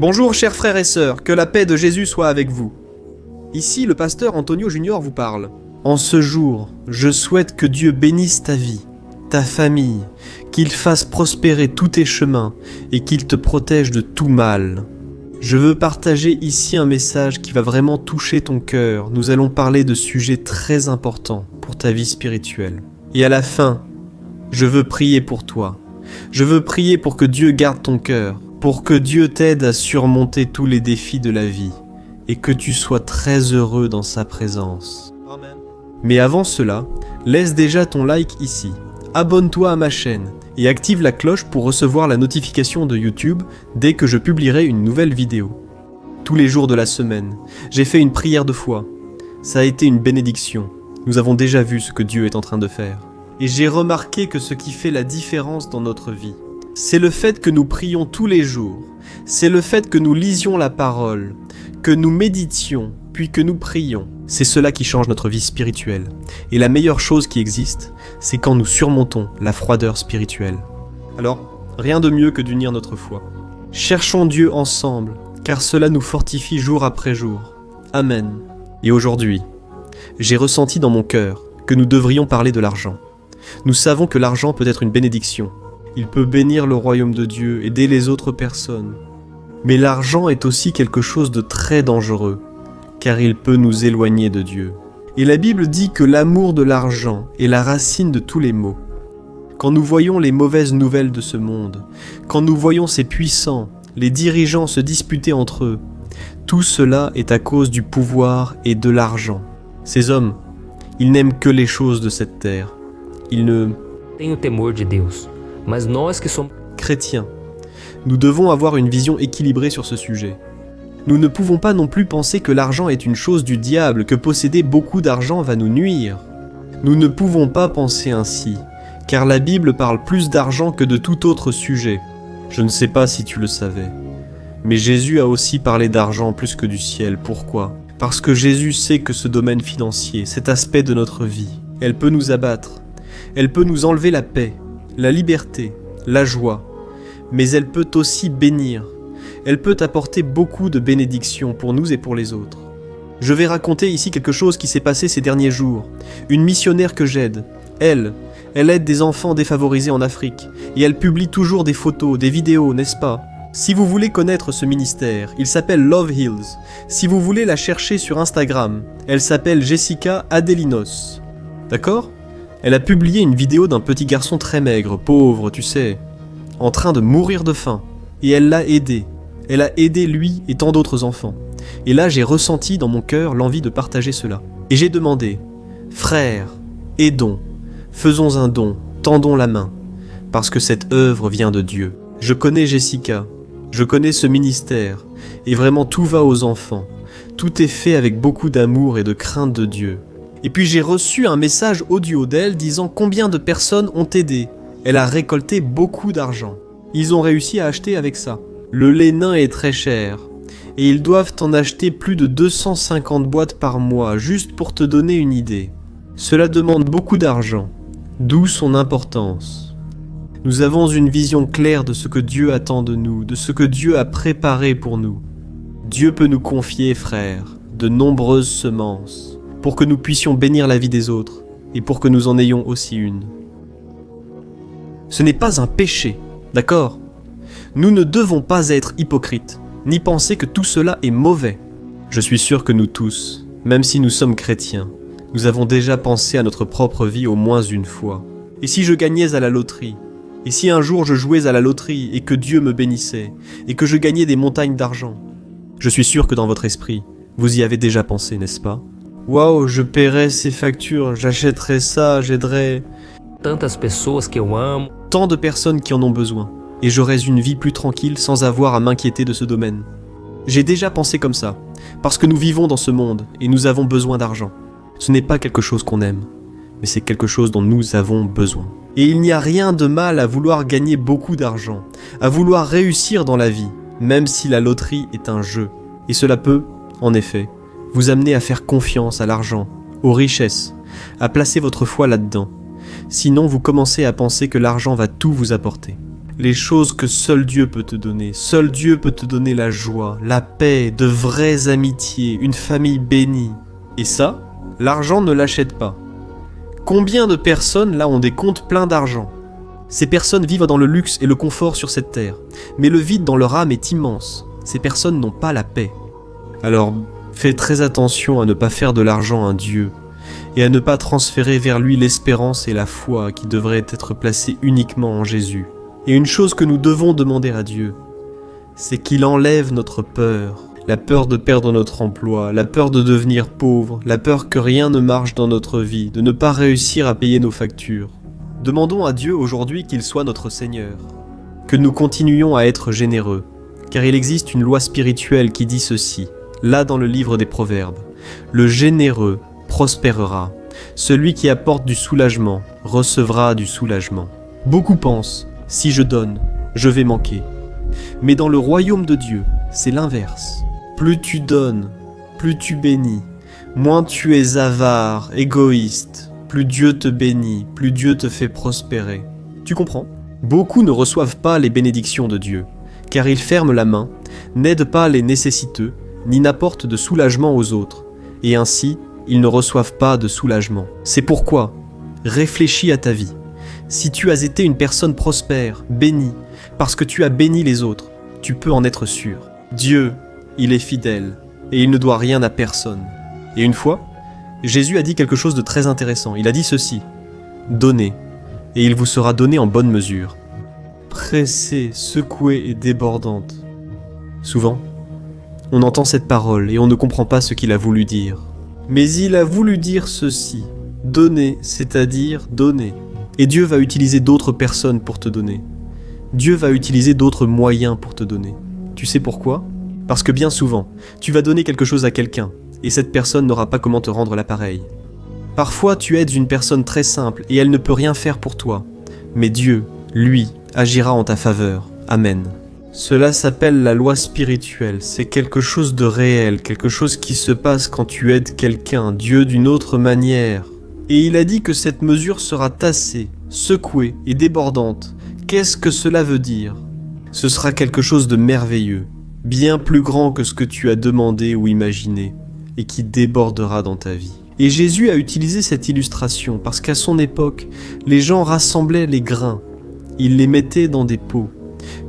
Bonjour chers frères et sœurs, que la paix de Jésus soit avec vous. Ici, le pasteur Antonio Junior vous parle. En ce jour, je souhaite que Dieu bénisse ta vie, ta famille, qu'il fasse prospérer tous tes chemins et qu'il te protège de tout mal. Je veux partager ici un message qui va vraiment toucher ton cœur. Nous allons parler de sujets très importants pour ta vie spirituelle. Et à la fin, je veux prier pour toi. Je veux prier pour que Dieu garde ton cœur, pour que Dieu t'aide à surmonter tous les défis de la vie et que tu sois très heureux dans sa présence. Amen. Mais avant cela, laisse déjà ton like ici, abonne-toi à ma chaîne et active la cloche pour recevoir la notification de YouTube dès que je publierai une nouvelle vidéo. Tous les jours de la semaine, j'ai fait une prière de foi. Ça a été une bénédiction. Nous avons déjà vu ce que Dieu est en train de faire. Et j'ai remarqué que ce qui fait la différence dans notre vie, c'est le fait que nous prions tous les jours, c'est le fait que nous lisions la parole, que nous méditions, puis que nous prions. C'est cela qui change notre vie spirituelle. Et la meilleure chose qui existe, c'est quand nous surmontons la froideur spirituelle. Alors, rien de mieux que d'unir notre foi. Cherchons Dieu ensemble, car cela nous fortifie jour après jour. Amen. Et aujourd'hui, j'ai ressenti dans mon cœur que nous devrions parler de l'argent. Nous savons que l'argent peut être une bénédiction. Il peut bénir le royaume de Dieu, aider les autres personnes. Mais l'argent est aussi quelque chose de très dangereux, car il peut nous éloigner de Dieu. Et la Bible dit que l'amour de l'argent est la racine de tous les maux. Quand nous voyons les mauvaises nouvelles de ce monde, quand nous voyons ces puissants, les dirigeants se disputer entre eux, tout cela est à cause du pouvoir et de l'argent. Ces hommes, ils n'aiment que les choses de cette terre. Ils ne... Tenho temor de Deus, mas nós que somos chrétiens, nous devons avoir une vision équilibrée sur ce sujet. Nous ne pouvons pas non plus penser que l'argent est une chose du diable, que posséder beaucoup d'argent va nous nuire. Nous ne pouvons pas penser ainsi, car la Bible parle plus d'argent que de tout autre sujet. Je ne sais pas si tu le savais, mais Jésus a aussi parlé d'argent plus que du ciel. Pourquoi ? Parce que Jésus sait que ce domaine financier, cet aspect de notre vie, elle peut nous abattre. Elle peut nous enlever la paix, la liberté, la joie, mais elle peut aussi bénir. Elle peut apporter beaucoup de bénédictions pour nous et pour les autres. Je vais raconter ici quelque chose qui s'est passé ces derniers jours. Une missionnaire que j'aide, elle aide des enfants défavorisés en Afrique, et elle publie toujours des photos, des vidéos, n'est-ce pas ? Si vous voulez connaître ce ministère, il s'appelle Love Hills. Si vous voulez la chercher sur Instagram, elle s'appelle Jessica Adelinos. D'accord ? Elle a publié une vidéo d'un petit garçon très maigre, pauvre, tu sais, en train de mourir de faim. Et elle l'a aidé. Elle a aidé lui et tant d'autres enfants. Et là, j'ai ressenti dans mon cœur l'envie de partager cela. Et j'ai demandé, frères, aidons, faisons un don, tendons la main, parce que cette œuvre vient de Dieu. Je connais Jessica, je connais ce ministère, et vraiment tout va aux enfants. Tout est fait avec beaucoup d'amour et de crainte de Dieu. Et puis j'ai reçu un message audio d'elle disant combien de personnes ont aidé. Elle a récolté beaucoup d'argent. Ils ont réussi à acheter avec ça. Le lait nain est très cher. Et ils doivent en acheter plus de 250 boîtes par mois, juste pour te donner une idée. Cela demande beaucoup d'argent, d'où son importance. Nous avons une vision claire de ce que Dieu attend de nous, de ce que Dieu a préparé pour nous. Dieu peut nous confier, frères, de nombreuses semences, pour que nous puissions bénir la vie des autres, et pour que nous en ayons aussi une. Ce n'est pas un péché, d'accord ? Nous ne devons pas être hypocrites, ni penser que tout cela est mauvais. Je suis sûr que nous tous, même si nous sommes chrétiens, nous avons déjà pensé à notre propre vie au moins une fois. Et si je gagnais à la loterie ? Et si un jour je jouais à la loterie et que Dieu me bénissait, et que je gagnais des montagnes d'argent ? Je suis sûr que dans votre esprit, vous y avez déjà pensé, n'est-ce pas ? Waouh, je paierais ces factures, j'achèterais ça, j'aiderais... tantas pessoas que eu amo. Tant de personnes qui en ont besoin, et j'aurais une vie plus tranquille sans avoir à m'inquiéter de ce domaine. J'ai déjà pensé comme ça, parce que nous vivons dans ce monde, et nous avons besoin d'argent. Ce n'est pas quelque chose qu'on aime, mais c'est quelque chose dont nous avons besoin. Et il n'y a rien de mal à vouloir gagner beaucoup d'argent, à vouloir réussir dans la vie, même si la loterie est un jeu. Et cela peut, en effet, vous amener à faire confiance à l'argent, aux richesses, à placer votre foi là-dedans. Sinon, vous commencez à penser que l'argent va tout vous apporter. les choses que seul Dieu peut te donner. Seul Dieu peut te donner la joie, la paix, de vraies amitiés, une famille bénie. Et ça, l'argent ne l'achète pas. Combien de personnes là ont des comptes pleins d'argent? Ces personnes vivent dans le luxe et le confort sur cette terre, mais le vide dans leur âme est immense. Ces personnes n'ont pas la paix. Alors, fais très attention à ne pas faire de l'argent un dieu, et à ne pas transférer vers lui l'espérance et la foi qui devraient être placées uniquement en Jésus. Et une chose que nous devons demander à Dieu, c'est qu'il enlève notre peur. La peur de perdre notre emploi, la peur de devenir pauvre, la peur que rien ne marche dans notre vie, de ne pas réussir à payer nos factures. Demandons à Dieu aujourd'hui qu'il soit notre Seigneur, que nous continuions à être généreux, car il existe une loi spirituelle qui dit ceci, là dans le livre des Proverbes. Le généreux prospérera, celui qui apporte du soulagement recevra du soulagement. Beaucoup pensent, si je donne, je vais manquer. Mais dans le royaume de Dieu, c'est l'inverse. Plus tu donnes, plus tu bénis, moins tu es avare, égoïste, plus Dieu te bénit, plus Dieu te fait prospérer. Tu comprends? Beaucoup ne reçoivent pas les bénédictions de Dieu, car ils ferment la main, n'aident pas les nécessiteux, ni n'apportent de soulagement aux autres, et ainsi, ils ne reçoivent pas de soulagement. C'est pourquoi, réfléchis à ta vie. Si tu as été une personne prospère, bénie, parce que tu as béni les autres, tu peux en être sûr. Dieu, il est fidèle, et il ne doit rien à personne. Et une fois, Jésus a dit quelque chose de très intéressant. Il a dit ceci, « Donnez, et il vous sera donné en bonne mesure. » Pressée, secouée et débordante. Souvent, on entend cette parole et on ne comprend pas ce qu'il a voulu dire. Mais il a voulu dire ceci, « Donner, c'est-à-dire donner. » Et Dieu va utiliser d'autres personnes pour te donner. Dieu va utiliser d'autres moyens pour te donner. Tu sais pourquoi ? Parce que bien souvent, tu vas donner quelque chose à quelqu'un, et cette personne n'aura pas comment te rendre l'appareil. Parfois, tu aides une personne très simple, et elle ne peut rien faire pour toi. Mais Dieu, lui, agira en ta faveur. Amen. Cela s'appelle la loi spirituelle. C'est quelque chose de réel, quelque chose qui se passe quand tu aides quelqu'un, Dieu d'une autre manière. Et il a dit que cette mesure sera tassée, secouée et débordante. Qu'est-ce que cela veut dire ? Ce sera quelque chose de merveilleux, bien plus grand que ce que tu as demandé ou imaginé, et qui débordera dans ta vie. Et Jésus a utilisé cette illustration parce qu'à son époque, les gens rassemblaient les grains. Ils les mettaient dans des pots.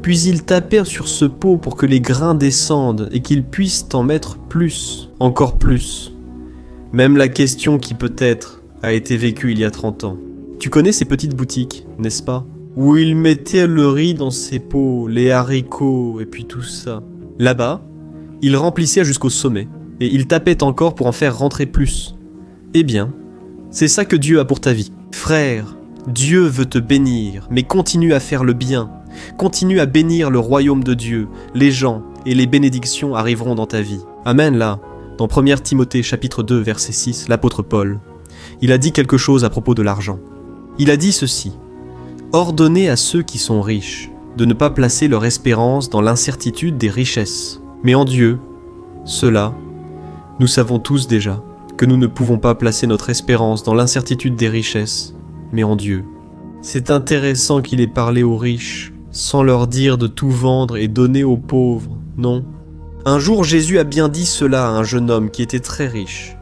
Puis ils tapaient sur ce pot pour que les grains descendent et qu'ils puissent en mettre plus, encore plus. Même la question qui peut-être a été vécue il y a 30 ans. Tu connais ces petites boutiques, n'est-ce pas ? Où ils mettaient le riz dans ces pots, les haricots et puis tout ça. Là-bas, ils remplissaient jusqu'au sommet et ils tapaient encore pour en faire rentrer plus. Eh bien, c'est ça que Dieu a pour ta vie. Frère, Dieu veut te bénir, mais continue à faire le bien. Continue à bénir le royaume de Dieu, les gens et les bénédictions arriveront dans ta vie. Amen là, dans 1 Timothée chapitre 2 verset 6, l'apôtre Paul, il a dit quelque chose à propos de l'argent. Il a dit ceci, « Ordonnez à ceux qui sont riches de ne pas placer leur espérance dans l'incertitude des richesses, mais en Dieu. Cela, nous savons tous déjà que nous ne pouvons pas placer notre espérance dans l'incertitude des richesses, mais en Dieu. » C'est intéressant qu'il ait parlé aux riches, sans leur dire de tout vendre et donner aux pauvres, non. Un jour, Jésus a bien dit cela à un jeune homme qui était très riche,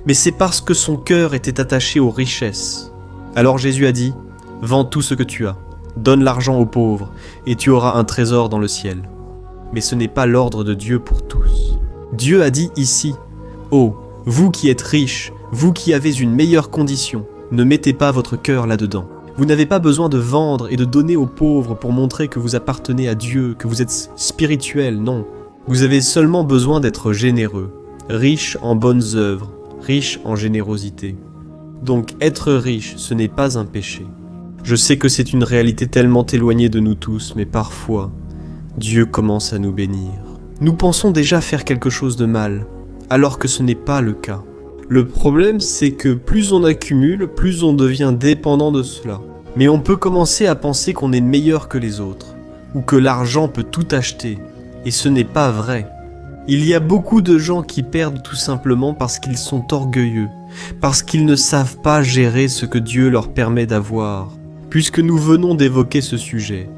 mais c'est parce que son cœur était attaché aux richesses. Alors Jésus a dit, « Vends tout ce que tu as, donne l'argent aux pauvres, et tu auras un trésor dans le ciel. » Mais ce n'est pas l'ordre de Dieu pour tous. Dieu a dit ici, « Oh, vous qui êtes riches, vous qui avez une meilleure condition, ne mettez pas votre cœur là-dedans. Vous n'avez pas besoin de vendre et de donner aux pauvres pour montrer que vous appartenez à Dieu, que vous êtes spirituel, non. Vous avez seulement besoin d'être généreux, riche en bonnes œuvres, riche en générosité. Donc être riche, ce n'est pas un péché. Je sais que c'est une réalité tellement éloignée de nous tous, mais parfois, Dieu commence à nous bénir. Nous pensons déjà faire quelque chose de mal, alors que ce n'est pas le cas. Le problème, c'est que plus on accumule, plus on devient dépendant de cela. Mais on peut commencer à penser qu'on est meilleur que les autres, ou que l'argent peut tout acheter, et ce n'est pas vrai. Il y a beaucoup de gens qui perdent tout simplement parce qu'ils sont orgueilleux, parce qu'ils ne savent pas gérer ce que Dieu leur permet d'avoir. Puisque nous venons d'évoquer ce sujet,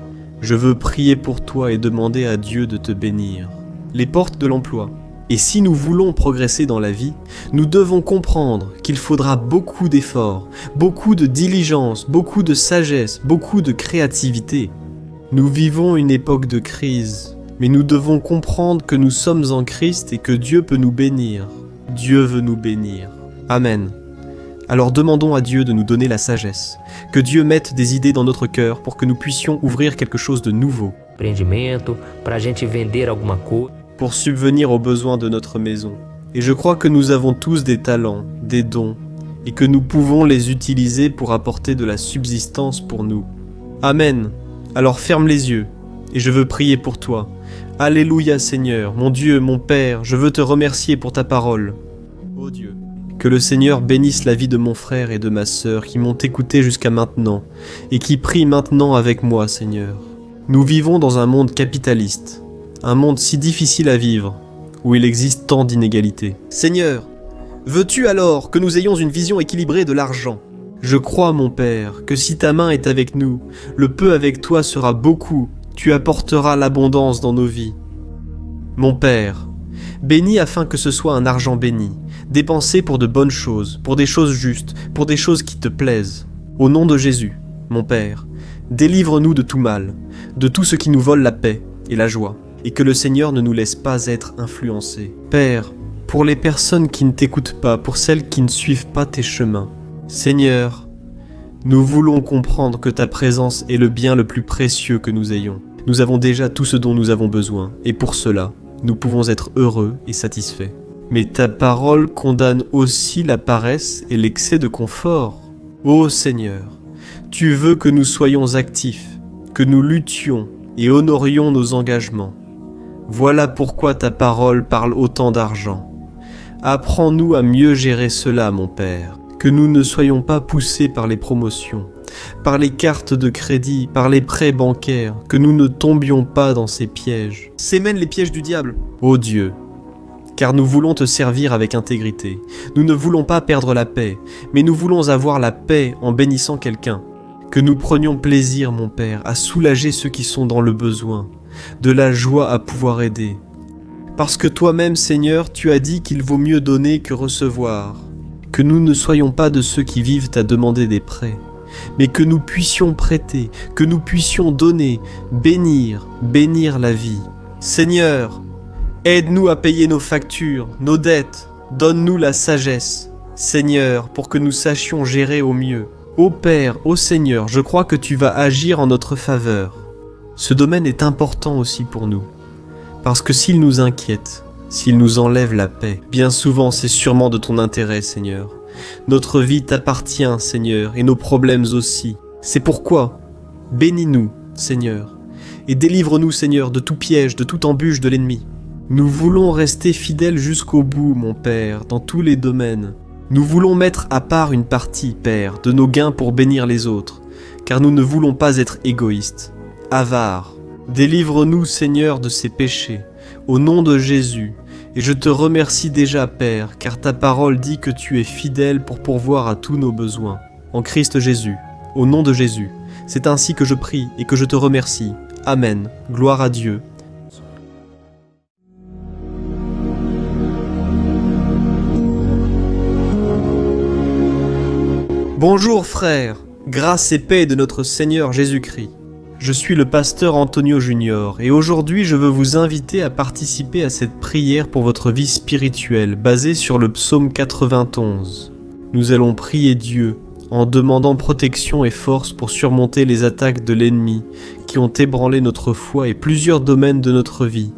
Je veux prier pour toi et demander à Dieu de te bénir. Les portes de l'emploi. Et si nous voulons progresser dans la vie, nous devons comprendre qu'il faudra beaucoup d'efforts, beaucoup de diligence, beaucoup de sagesse, beaucoup de créativité. Nous vivons une époque de crise, mais nous devons comprendre que nous sommes en Christ et que Dieu peut nous bénir. Dieu veut nous bénir. Amen. Alors demandons à Dieu de nous donner la sagesse, que Dieu mette des idées dans notre cœur pour que nous puissions ouvrir quelque chose de nouveau, Empreendimento, para a gente vender alguma coisa. pour subvenir aux besoins de notre maison. Et je crois que nous avons tous des talents, des dons, et que nous pouvons les utiliser pour apporter de la subsistance pour nous. Amen. Alors ferme les yeux, et je veux prier pour toi. Alléluia Seigneur, mon Dieu, mon Père, je veux te remercier pour ta parole. Ô Dieu, que le Seigneur bénisse la vie de mon frère et de ma sœur qui m'ont écouté jusqu'à maintenant, et qui prient maintenant avec moi, Seigneur. Nous vivons dans un monde capitaliste, un monde si difficile à vivre, où il existe tant d'inégalités. Seigneur, veux-tu alors que nous ayons une vision équilibrée de l'argent ? Je crois, mon Père, que si ta main est avec nous, le peu avec toi sera beaucoup, tu apporteras l'abondance dans nos vies. Mon Père, bénis afin que ce soit un argent béni, dépensé pour de bonnes choses, pour des choses justes, pour des choses qui te plaisent. Au nom de Jésus, mon Père, délivre-nous de tout mal, de tout ce qui nous vole la paix et la joie, et que le Seigneur ne nous laisse pas être influencés. Père, pour les personnes qui ne t'écoutent pas, pour celles qui ne suivent pas tes chemins, Seigneur, nous voulons comprendre que ta présence est le bien le plus précieux que nous ayons. Nous avons déjà tout ce dont nous avons besoin, et pour cela, nous pouvons être heureux et satisfaits. Mais ta parole condamne aussi la paresse et l'excès de confort. Ô Seigneur, tu veux que nous soyons actifs, que nous luttions et honorions nos engagements. Voilà pourquoi ta parole parle autant d'argent. Apprends-nous à mieux gérer cela, mon Père, que nous ne soyons pas poussés par les promotions, par les cartes de crédit, par les prêts bancaires, que nous ne tombions pas dans ces pièges. S'émènent les pièges du diable. Ô Dieu, car nous voulons te servir avec intégrité. Nous ne voulons pas perdre la paix, mais nous voulons avoir la paix en bénissant quelqu'un. Que nous prenions plaisir, mon Père, à soulager ceux qui sont dans le besoin, de la joie à pouvoir aider. Parce que toi-même, Seigneur, tu as dit qu'il vaut mieux donner que recevoir. Que nous ne soyons pas de ceux qui vivent à demander des prêts, mais que nous puissions prêter, que nous puissions donner, bénir la vie. Seigneur, aide-nous à payer nos factures, nos dettes, donne-nous la sagesse, Seigneur, pour que nous sachions gérer au mieux. Ô Père, ô Seigneur, je crois que tu vas agir en notre faveur. Ce domaine est important aussi pour nous, parce que s'il nous inquiète, s'il nous enlève la paix, bien souvent c'est sûrement de ton intérêt, Seigneur. Notre vie t'appartient, Seigneur, et nos problèmes aussi. C'est pourquoi, bénis-nous, Seigneur, et délivre-nous, Seigneur, de tout piège, de toute embûche de l'ennemi. Nous voulons rester fidèles jusqu'au bout, mon Père, dans tous les domaines. Nous voulons mettre à part une partie, Père, de nos gains pour bénir les autres, car nous ne voulons pas être égoïstes, avares. Délivre-nous, Seigneur, de ces péchés, au nom de Jésus, et je te remercie déjà, Père, car ta parole dit que tu es fidèle pour pourvoir à tous nos besoins. En Christ Jésus, au nom de Jésus, c'est ainsi que je prie et que je te remercie. Amen. Gloire à Dieu. Bonjour frères, grâce et paix de notre Seigneur Jésus-Christ. Je suis le pasteur Antonio Junior et aujourd'hui je veux vous inviter à participer à cette prière pour votre vie spirituelle basée sur le psaume 91. Nous allons prier Dieu en demandant protection et force pour surmonter les attaques de l'ennemi qui ont ébranlé notre foi et plusieurs domaines de notre vie,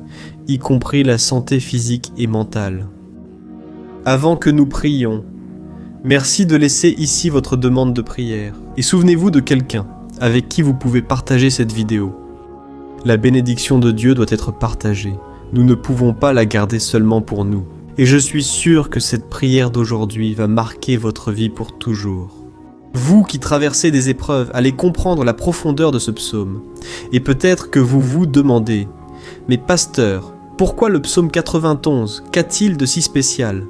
y compris la santé physique et mentale. Avant que nous prions, merci de laisser ici votre demande de prière et souvenez-vous de quelqu'un avec qui vous pouvez partager cette vidéo. La bénédiction de Dieu doit être partagée. Nous ne pouvons pas la garder seulement pour nous. Et je suis sûr que cette prière d'aujourd'hui va marquer votre vie pour toujours. Vous qui traversez des épreuves, allez comprendre la profondeur de ce psaume. Et peut-être que vous vous demandez, mais pasteur, pourquoi le psaume 91 ? Qu'a-t-il de si spécial ?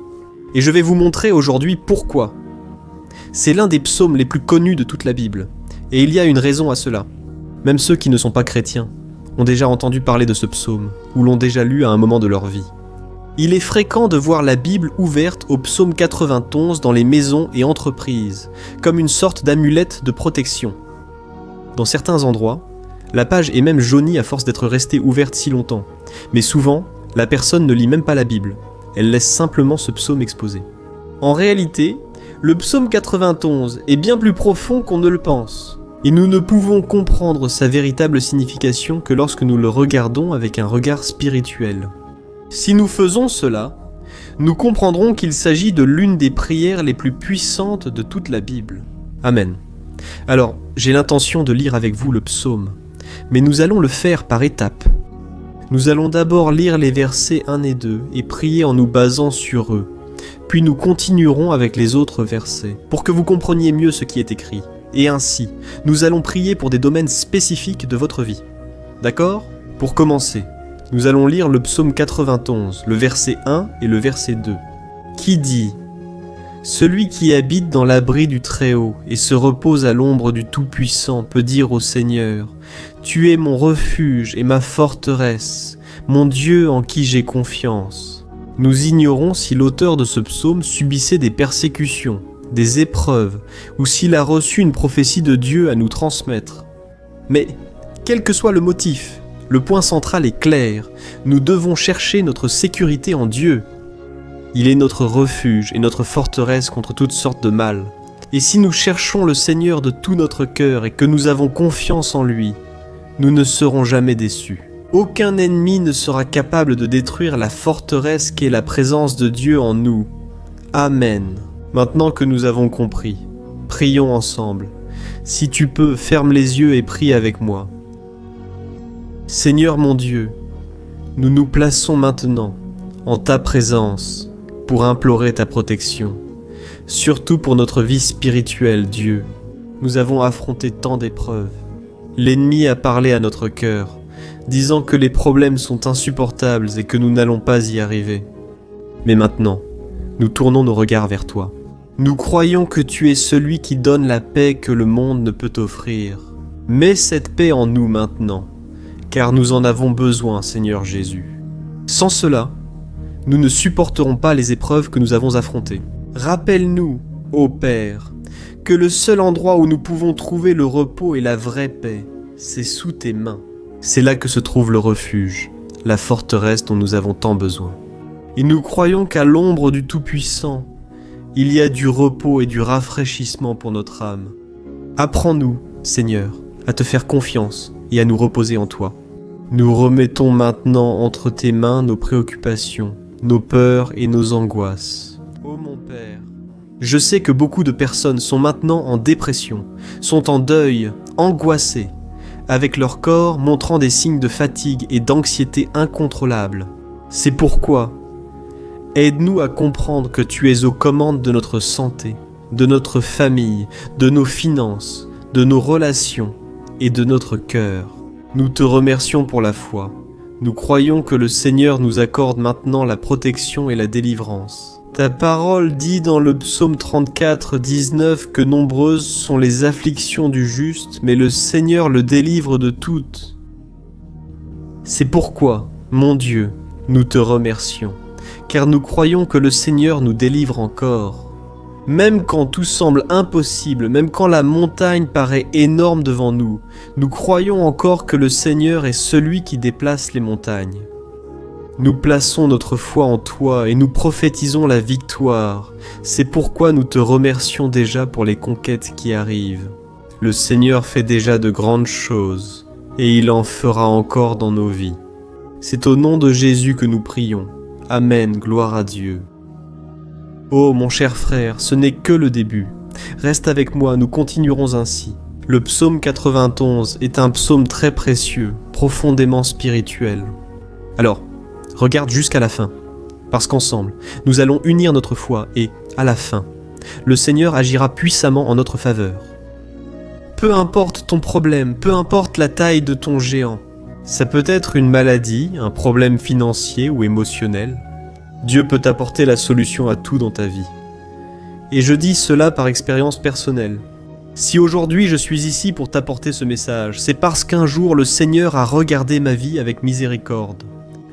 Et je vais vous montrer aujourd'hui pourquoi. C'est l'un des psaumes les plus connus de toute la Bible. Et il y a une raison à cela. Même ceux qui ne sont pas chrétiens ont déjà entendu parler de ce psaume, ou l'ont déjà lu à un moment de leur vie. Il est fréquent de voir la Bible ouverte au psaume 91 dans les maisons et entreprises, comme une sorte d'amulette de protection. Dans certains endroits, la page est même jaunie à force d'être restée ouverte si longtemps, mais souvent, la personne ne lit même pas la Bible, elle laisse simplement ce psaume exposé. En réalité, le psaume 91 est bien plus profond qu'on ne le pense, et nous ne pouvons comprendre sa véritable signification que lorsque nous le regardons avec un regard spirituel. Si nous faisons cela, nous comprendrons qu'il s'agit de l'une des prières les plus puissantes de toute la Bible. Amen. Alors, j'ai l'intention de lire avec vous le psaume, mais nous allons le faire par étapes. Nous allons d'abord lire les versets 1 et 2 et prier en nous basant sur eux, puis nous continuerons avec les autres versets, pour que vous compreniez mieux ce qui est écrit. Et ainsi, nous allons prier pour des domaines spécifiques de votre vie. D'accord ? Pour commencer, nous allons lire le psaume 91, le verset 1 et le verset 2, qui dit « Celui qui habite dans l'abri du Très-Haut et se repose à l'ombre du Tout-Puissant peut dire au Seigneur, « Tu es mon refuge et ma forteresse, mon Dieu en qui j'ai confiance. » Nous ignorons si l'auteur de ce psaume subissait des persécutions, des épreuves, ou s'il a reçu une prophétie de Dieu à nous transmettre. Mais, quel que soit le motif, le point central est clair, nous devons chercher notre sécurité en Dieu. Il est notre refuge et notre forteresse contre toutes sortes de mal. Et si nous cherchons le Seigneur de tout notre cœur et que nous avons confiance en lui, nous ne serons jamais déçus. Aucun ennemi ne sera capable de détruire la forteresse qu'est la présence de Dieu en nous. Amen. Maintenant que nous avons compris, prions ensemble. Si tu peux, ferme les yeux et prie avec moi. Seigneur mon Dieu, nous nous plaçons maintenant en ta présence pour implorer ta protection, surtout pour notre vie spirituelle, Dieu. Nous avons affronté tant d'épreuves. L'ennemi a parlé à notre cœur, disant que les problèmes sont insupportables et que nous n'allons pas y arriver. Mais maintenant, nous tournons nos regards vers toi. Nous croyons que tu es celui qui donne la paix que le monde ne peut offrir. Mets cette paix en nous maintenant, car nous en avons besoin, Seigneur Jésus. Sans cela, nous ne supporterons pas les épreuves que nous avons affrontées. Rappelle-nous, ô Père, que le seul endroit où nous pouvons trouver le repos et la vraie paix, c'est sous tes mains. C'est là que se trouve le refuge, la forteresse dont nous avons tant besoin. Et nous croyons qu'à l'ombre du Tout-Puissant, il y a du repos et du rafraîchissement pour notre âme. Apprends-nous, Seigneur, à te faire confiance et à nous reposer en toi. Nous remettons maintenant entre tes mains nos préoccupations, nos peurs et nos angoisses. Ô mon Père, je sais que beaucoup de personnes sont maintenant en dépression, sont en deuil, angoissées, avec leur corps montrant des signes de fatigue et d'anxiété incontrôlables. C'est pourquoi, aide-nous à comprendre que tu es aux commandes de notre santé, de notre famille, de nos finances, de nos relations et de notre cœur. Nous te remercions pour la foi. Nous croyons que le Seigneur nous accorde maintenant la protection et la délivrance. Ta parole dit dans le psaume 34, 19 que nombreuses sont les afflictions du juste, mais le Seigneur le délivre de toutes. C'est pourquoi, mon Dieu, nous te remercions, car nous croyons que le Seigneur nous délivre encore. Même quand tout semble impossible, même quand la montagne paraît énorme devant nous, nous croyons encore que le Seigneur est celui qui déplace les montagnes. Nous plaçons notre foi en toi et nous prophétisons la victoire. C'est pourquoi nous te remercions déjà pour les conquêtes qui arrivent. Le Seigneur fait déjà de grandes choses et il en fera encore dans nos vies. C'est au nom de Jésus que nous prions. Amen, gloire à Dieu. Oh mon cher frère, ce n'est que le début. Reste avec moi, nous continuerons ainsi. Le psaume 91 est un psaume très précieux, profondément spirituel. Alors, regarde jusqu'à la fin, parce qu'ensemble, nous allons unir notre foi et, à la fin, le Seigneur agira puissamment en notre faveur. Peu importe ton problème, peu importe la taille de ton géant, ça peut être une maladie, un problème financier ou émotionnel, Dieu peut t'apporter la solution à tout dans ta vie. Et je dis cela par expérience personnelle. Si aujourd'hui je suis ici pour t'apporter ce message, c'est parce qu'un jour le Seigneur a regardé ma vie avec miséricorde.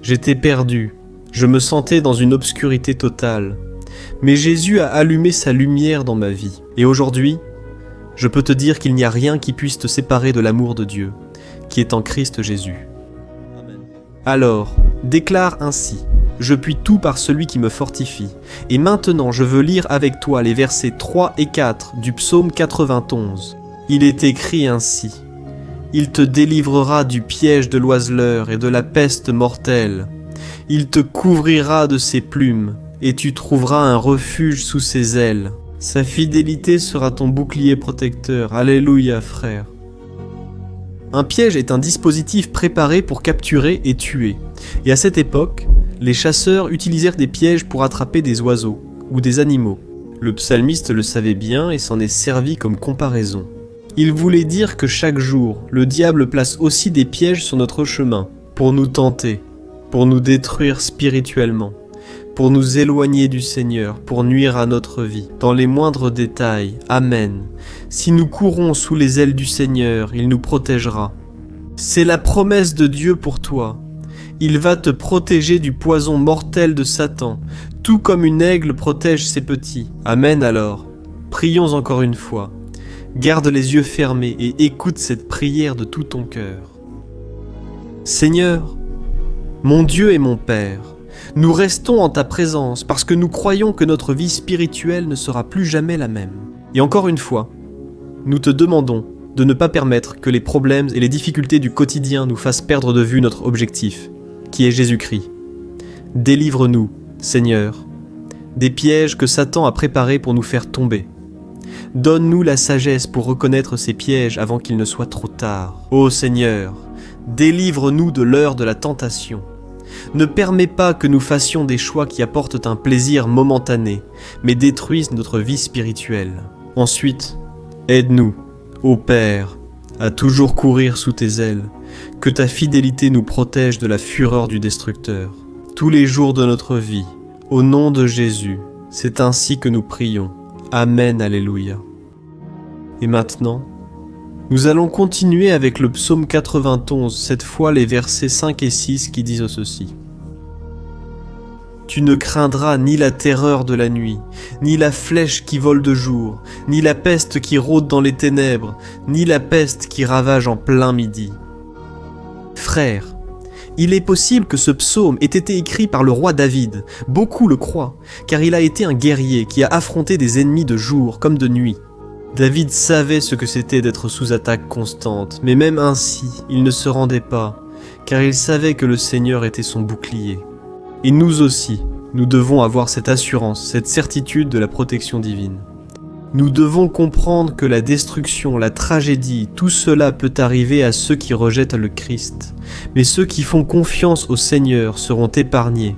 J'étais perdu, je me sentais dans une obscurité totale, mais Jésus a allumé sa lumière dans ma vie. Et aujourd'hui, je peux te dire qu'il n'y a rien qui puisse te séparer de l'amour de Dieu, qui est en Christ Jésus. Alors, déclare ainsi: je puis tout par celui qui me fortifie. Et maintenant, je veux lire avec toi les versets 3 et 4 du psaume 91. Il est écrit ainsi: il te délivrera du piège de l'oiseleur et de la peste mortelle. Il te couvrira de ses plumes, et tu trouveras un refuge sous ses ailes. Sa fidélité sera ton bouclier protecteur. Alléluia, frère. Un piège est un dispositif préparé pour capturer et tuer. Et à cette époque, les chasseurs utilisèrent des pièges pour attraper des oiseaux ou des animaux. Le psalmiste le savait bien et s'en est servi comme comparaison. Il voulait dire que chaque jour, le diable place aussi des pièges sur notre chemin, pour nous tenter, pour nous détruire spirituellement, pour nous éloigner du Seigneur, pour nuire à notre vie, dans les moindres détails. Amen. Si nous courons sous les ailes du Seigneur, il nous protégera. C'est la promesse de Dieu pour toi. Il va te protéger du poison mortel de Satan, tout comme une aigle protège ses petits. Amen alors. Prions encore une fois. Garde les yeux fermés et écoute cette prière de tout ton cœur. Seigneur, mon Dieu et mon Père, nous restons en ta présence parce que nous croyons que notre vie spirituelle ne sera plus jamais la même. Et encore une fois, nous te demandons de ne pas permettre que les problèmes et les difficultés du quotidien nous fassent perdre de vue notre objectif, qui est Jésus-Christ. Délivre-nous, Seigneur, des pièges que Satan a préparés pour nous faire tomber. Donne-nous la sagesse pour reconnaître ces pièges avant qu'il ne soit trop tard. Ô Seigneur, délivre-nous de l'heure de la tentation. Ne permets pas que nous fassions des choix qui apportent un plaisir momentané, mais détruisent notre vie spirituelle. Ensuite, aide-nous, ô Père, à toujours courir sous tes ailes, que ta fidélité nous protège de la fureur du destructeur. Tous les jours de notre vie, au nom de Jésus, c'est ainsi que nous prions. Amen, alléluia. Et maintenant, nous allons continuer avec le psaume 91, cette fois les versets 5 et 6 qui disent ceci. Tu ne craindras ni la terreur de la nuit, ni la flèche qui vole de jour, ni la peste qui rôde dans les ténèbres, ni la peste qui ravage en plein midi. Frères, il est possible que ce psaume ait été écrit par le roi David. Beaucoup le croient, car il a été un guerrier qui a affronté des ennemis de jour comme de nuit. David savait ce que c'était d'être sous attaque constante, mais même ainsi, il ne se rendait pas, car il savait que le Seigneur était son bouclier. Et nous aussi, nous devons avoir cette assurance, cette certitude de la protection divine. Nous devons comprendre que la destruction, la tragédie, tout cela peut arriver à ceux qui rejettent le Christ, mais ceux qui font confiance au Seigneur seront épargnés.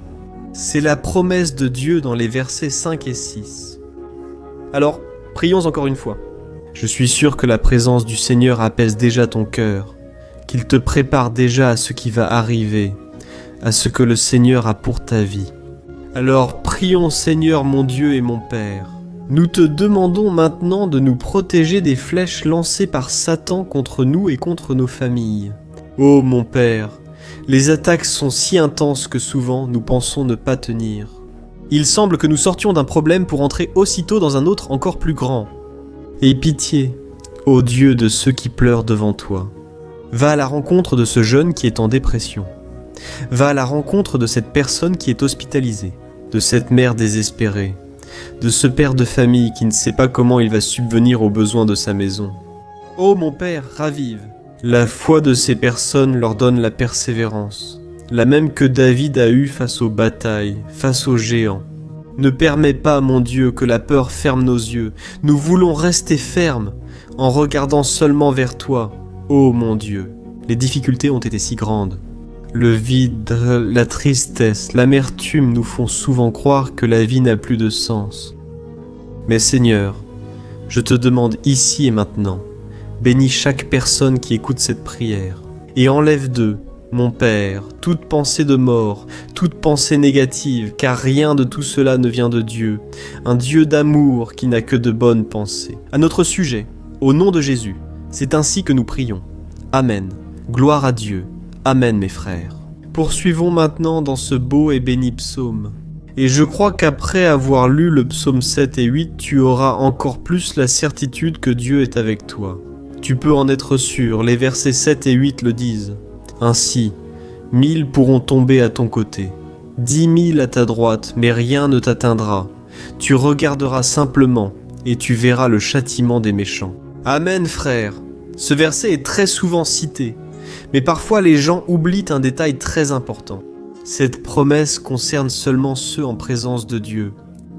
C'est la promesse de Dieu dans les versets 5 et 6. Alors, prions encore une fois. Je suis sûr que la présence du Seigneur apaise déjà ton cœur, qu'il te prépare déjà à ce qui va arriver, à ce que le Seigneur a pour ta vie. Alors prions Seigneur mon Dieu et mon Père. Nous te demandons maintenant de nous protéger des flèches lancées par Satan contre nous et contre nos familles. Ô mon Père, les attaques sont si intenses que souvent nous pensons ne pas tenir. Il semble que nous sortions d'un problème pour entrer aussitôt dans un autre encore plus grand. Aie pitié, ô Dieu de ceux qui pleurent devant toi. Va à la rencontre de ce jeune qui est en dépression. Va à la rencontre de cette personne qui est hospitalisée, de cette mère désespérée, de ce père de famille qui ne sait pas comment il va subvenir aux besoins de sa maison. Ô mon Père, ravive. La foi de ces personnes leur donne la persévérance, la même que David a eue face aux batailles, face aux géants. Ne permets pas, mon Dieu, que la peur ferme nos yeux. Nous voulons rester fermes, en regardant seulement vers toi. Ô mon Dieu, les difficultés ont été si grandes. Le vide, la tristesse, l'amertume nous font souvent croire que la vie n'a plus de sens. Mais Seigneur, je te demande ici et maintenant, bénis chaque personne qui écoute cette prière et enlève d'eux, mon Père, toute pensée de mort, toute pensée négative, car rien de tout cela ne vient de Dieu, un Dieu d'amour qui n'a que de bonnes pensées. À notre sujet, Au nom de Jésus, c'est ainsi que nous prions. Amen. Gloire à Dieu. Amen, mes frères. Poursuivons maintenant dans ce beau et béni psaume. Et je crois qu'après avoir lu le psaume 7 et 8, tu auras encore plus la certitude que Dieu est avec toi. Tu peux en être sûr, les versets 7 et 8 le disent. Ainsi, 1000 pourront tomber à ton côté, 10 000 à ta droite, mais rien ne t'atteindra. Tu regarderas simplement, et tu verras le châtiment des méchants. Amen, frère. Ce verset est très souvent cité, mais parfois les gens oublient un détail très important. Cette promesse concerne seulement ceux en présence de Dieu.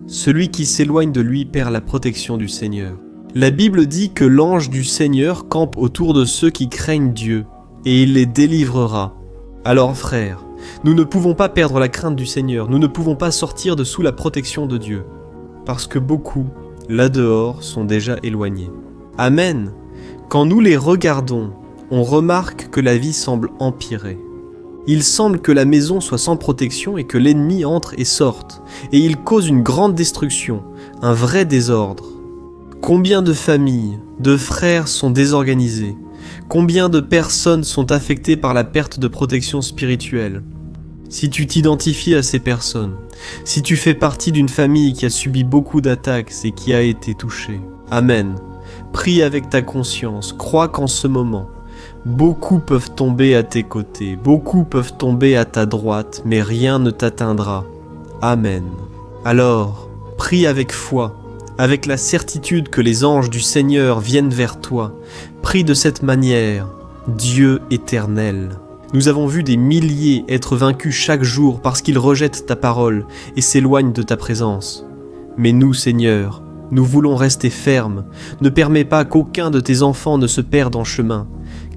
Celui qui s'éloigne de lui perd la protection du Seigneur. La Bible dit que l'ange du Seigneur campe autour de ceux qui craignent Dieu, et il les délivrera. Alors frères, nous ne pouvons pas perdre la crainte du Seigneur, nous ne pouvons pas sortir de sous la protection de Dieu, parce que beaucoup, là dehors, sont déjà éloignés. Amen. Quand nous les regardons, on remarque que la vie semble empirer. Il semble que la maison soit sans protection et que l'ennemi entre et sorte, et il cause une grande destruction, un vrai désordre. Combien de familles, de frères sont désorganisés? Combien de personnes sont affectées par la perte de protection spirituelle? Si tu t'identifies à ces personnes, si tu fais partie d'une famille qui a subi beaucoup d'attaques et qui a été touchée, Amen. Prie avec ta conscience, crois qu'en ce moment, beaucoup peuvent tomber à tes côtés, beaucoup peuvent tomber à ta droite, mais rien ne t'atteindra. Amen. Alors, prie avec foi, avec la certitude que les anges du Seigneur viennent vers toi. Prie de cette manière, Dieu éternel. Nous avons vu des milliers être vaincus chaque jour parce qu'ils rejettent ta parole et s'éloignent de ta présence. Mais nous, Seigneur, nous voulons rester fermes. Ne permets pas qu'aucun de tes enfants ne se perde en chemin.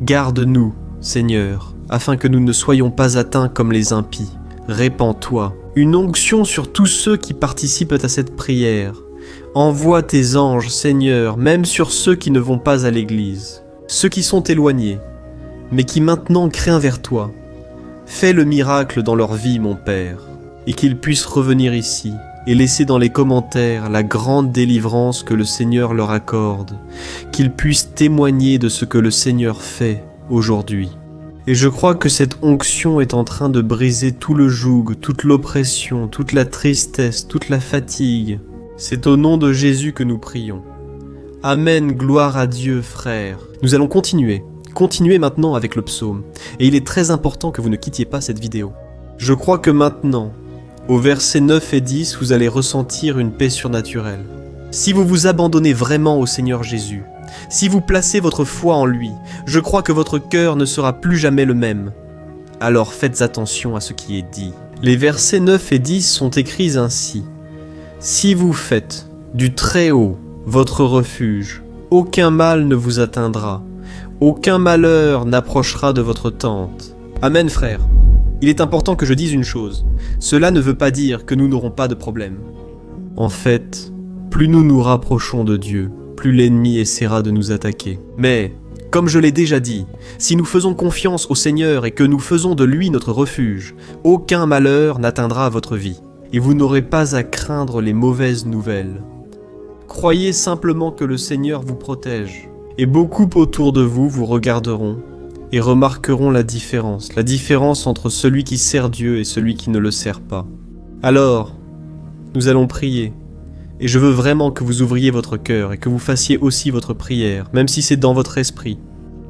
Garde-nous, Seigneur, afin que nous ne soyons pas atteints comme les impies. Répands-toi. Une onction sur tous ceux qui participent à cette prière. Envoie tes anges, Seigneur, même sur ceux qui ne vont pas à l'église. Ceux qui sont éloignés, mais qui maintenant craignent vers toi. Fais le miracle dans leur vie, mon Père, et qu'ils puissent revenir ici et laisser dans les commentaires la grande délivrance que le Seigneur leur accorde, qu'ils puissent témoigner de ce que le Seigneur fait aujourd'hui. Et je crois que cette onction est en train de briser tout le joug, toute l'oppression, toute la tristesse, toute la fatigue. C'est au nom de Jésus que nous prions. Amen, gloire à Dieu, frères. Nous allons continuer maintenant avec le psaume. Et il est très important que vous ne quittiez pas cette vidéo. Je crois que maintenant, au versets 9 et 10, vous allez ressentir une paix surnaturelle. Si vous vous abandonnez vraiment au Seigneur Jésus, si vous placez votre foi en lui, je crois que votre cœur ne sera plus jamais le même. Alors faites attention à ce qui est dit. Les versets 9 et 10 sont écrits ainsi. Si vous faites du Très-Haut votre refuge, aucun mal ne vous atteindra, aucun malheur n'approchera de votre tente. Amen, frère. Il est important que je dise une chose. Cela ne veut pas dire que nous n'aurons pas de problème. En fait, plus nous nous rapprochons de Dieu, plus l'ennemi essaiera de nous attaquer. Mais, comme je l'ai déjà dit, si nous faisons confiance au Seigneur et que nous faisons de lui notre refuge, aucun malheur n'atteindra votre vie. Et vous n'aurez pas à craindre les mauvaises nouvelles. Croyez simplement que le Seigneur vous protège, et beaucoup autour de vous vous regarderont et remarqueront la différence entre celui qui sert Dieu et celui qui ne le sert pas. Alors, nous allons prier, et je veux vraiment que vous ouvriez votre cœur et que vous fassiez aussi votre prière, même si c'est dans votre esprit.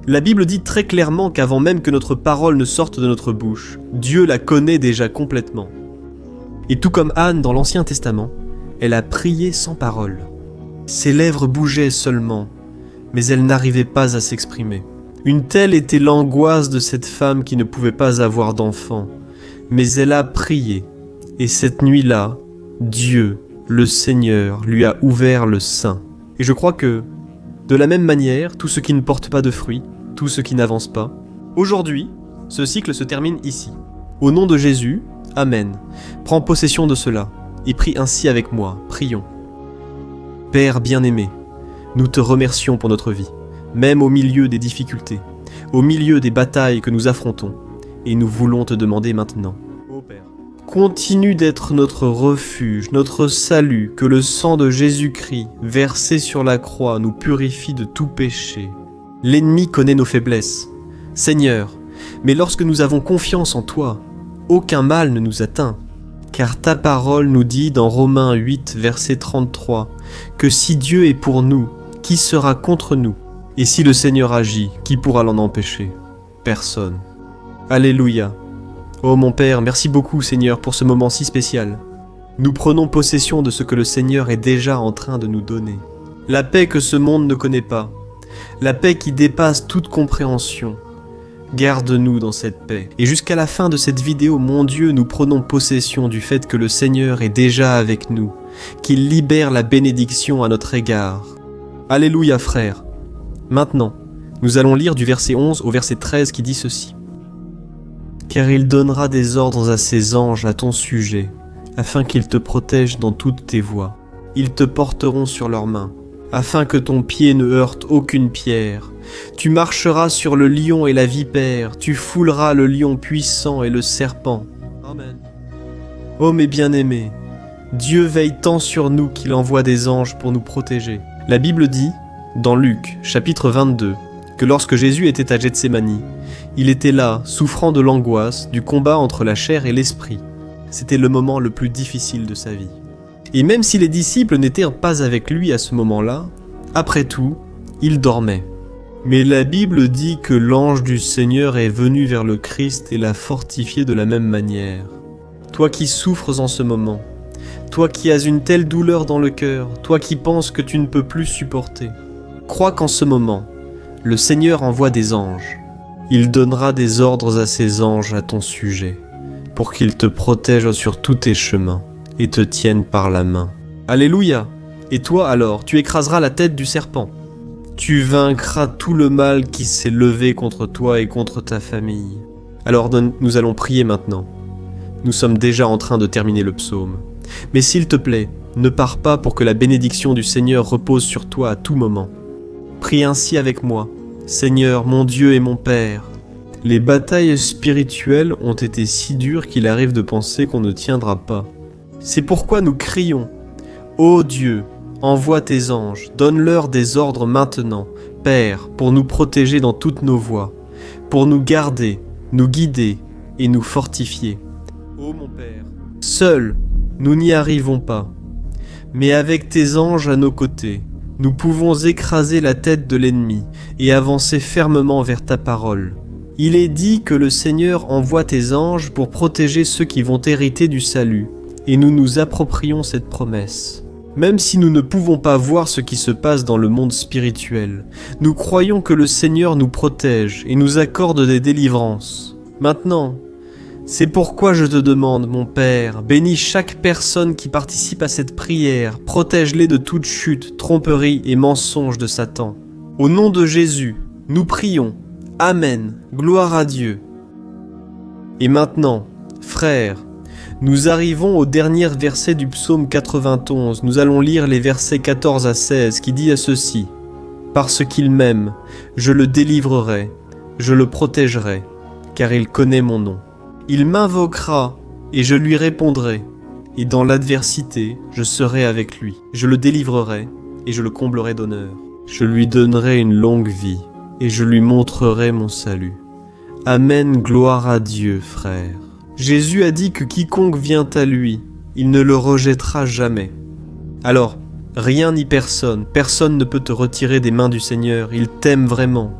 La Bible dit très clairement qu'avant même que notre parole ne sorte de notre bouche, Dieu la connaît déjà complètement. Et tout comme Anne dans l'Ancien Testament, elle a prié sans parole. Ses lèvres bougeaient seulement, mais elle n'arrivait pas à s'exprimer. Une telle était l'angoisse de cette femme qui ne pouvait pas avoir d'enfant, mais elle a prié, et cette nuit-là, Dieu, le Seigneur, lui a ouvert le sein. Et je crois que, de la même manière, tout ce qui ne porte pas de fruits, tout ce qui n'avance pas, aujourd'hui, ce cycle se termine ici. Au nom de Jésus, Amen. Prends possession de cela, et prie ainsi avec moi, prions. Père bien-aimé, nous te remercions pour notre vie, même au milieu des difficultés, au milieu des batailles que nous affrontons, et nous voulons te demander maintenant, ô Père, Continue d'être notre refuge, notre salut, que le sang de Jésus-Christ, versé sur la croix, nous purifie de tout péché. L'ennemi connaît nos faiblesses, Seigneur, mais lorsque nous avons confiance en toi, aucun mal ne nous atteint. Car ta parole nous dit dans Romains 8, verset 33, que si Dieu est pour nous, qui sera contre nous? Et si le Seigneur agit, qui pourra l'en empêcher? Personne. Alléluia. Oh mon Père, merci beaucoup Seigneur pour ce moment si spécial. Nous prenons possession de ce que le Seigneur est déjà en train de nous donner. La paix que ce monde ne connaît pas, la paix qui dépasse toute compréhension. Garde-nous dans cette paix. Et jusqu'à la fin de cette vidéo, mon Dieu, nous prenons possession du fait que le Seigneur est déjà avec nous, qu'il libère la bénédiction à notre égard. Alléluia frère. Maintenant, nous allons lire du verset 11 au verset 13 qui dit ceci. Car il donnera des ordres à ses anges à ton sujet, afin qu'ils te protègent dans toutes tes voies. Ils te porteront sur leurs mains, afin que ton pied ne heurte aucune pierre. Tu marcheras sur le lion et la vipère, tu fouleras le lion puissant et le serpent. Amen. Ô mes bien-aimés, Dieu veille tant sur nous qu'il envoie des anges pour nous protéger. La Bible dit, dans Luc, chapitre 22, que lorsque Jésus était à Gethsémani, il était là, souffrant de l'angoisse, du combat entre la chair et l'esprit. C'était le moment le plus difficile de sa vie. Et même si les disciples n'étaient pas avec lui à ce moment-là, après tout, il dormait. Mais la Bible dit que l'ange du Seigneur est venu vers le Christ et l'a fortifié de la même manière. Toi qui souffres en ce moment, toi qui as une telle douleur dans le cœur, toi qui penses que tu ne peux plus supporter, crois qu'en ce moment, le Seigneur envoie des anges. Il donnera des ordres à ses anges à ton sujet, pour qu'ils te protègent sur tous tes chemins et te tiennent par la main. Alléluia! Et toi alors, tu écraseras la tête du serpent. Tu vaincras tout le mal qui s'est levé contre toi et contre ta famille. Alors nous allons prier maintenant. Nous sommes déjà en train de terminer le psaume. Mais s'il te plaît, ne pars pas pour que la bénédiction du Seigneur repose sur toi à tout moment. Prie ainsi avec moi. Seigneur, mon Dieu et mon Père, les batailles spirituelles ont été si dures qu'il arrive de penser qu'on ne tiendra pas. C'est pourquoi nous crions. Ô Dieu, envoie tes anges, donne-leur des ordres maintenant, Père, pour nous protéger dans toutes nos voies, pour nous garder, nous guider et nous fortifier. Ô mon Père, seuls, nous n'y arrivons pas, mais avec tes anges à nos côtés, nous pouvons écraser la tête de l'ennemi et avancer fermement vers ta parole. Il est dit que le Seigneur envoie tes anges pour protéger ceux qui vont hériter du salut, et nous nous approprions cette promesse. Même si nous ne pouvons pas voir ce qui se passe dans le monde spirituel, nous croyons que le Seigneur nous protège et nous accorde des délivrances. Maintenant, c'est pourquoi je te demande, mon Père, bénis chaque personne qui participe à cette prière, protège-les de toute chute, tromperie et mensonge de Satan. Au nom de Jésus, nous prions. Amen. Gloire à Dieu. Et maintenant, frères, nous arrivons au dernier verset du psaume 91. Nous allons lire les versets 14 à 16 qui dit à ceci. « Parce qu'il m'aime, je le délivrerai, je le protégerai, car il connaît mon nom. Il m'invoquera et je lui répondrai, et dans l'adversité, je serai avec lui. Je le délivrerai et je le comblerai d'honneur. Je lui donnerai une longue vie et je lui montrerai mon salut. Amen, gloire à Dieu, frère. » Jésus a dit que quiconque vient à lui, il ne le rejettera jamais. Alors, rien ni personne ne peut te retirer des mains du Seigneur. Il t'aime vraiment.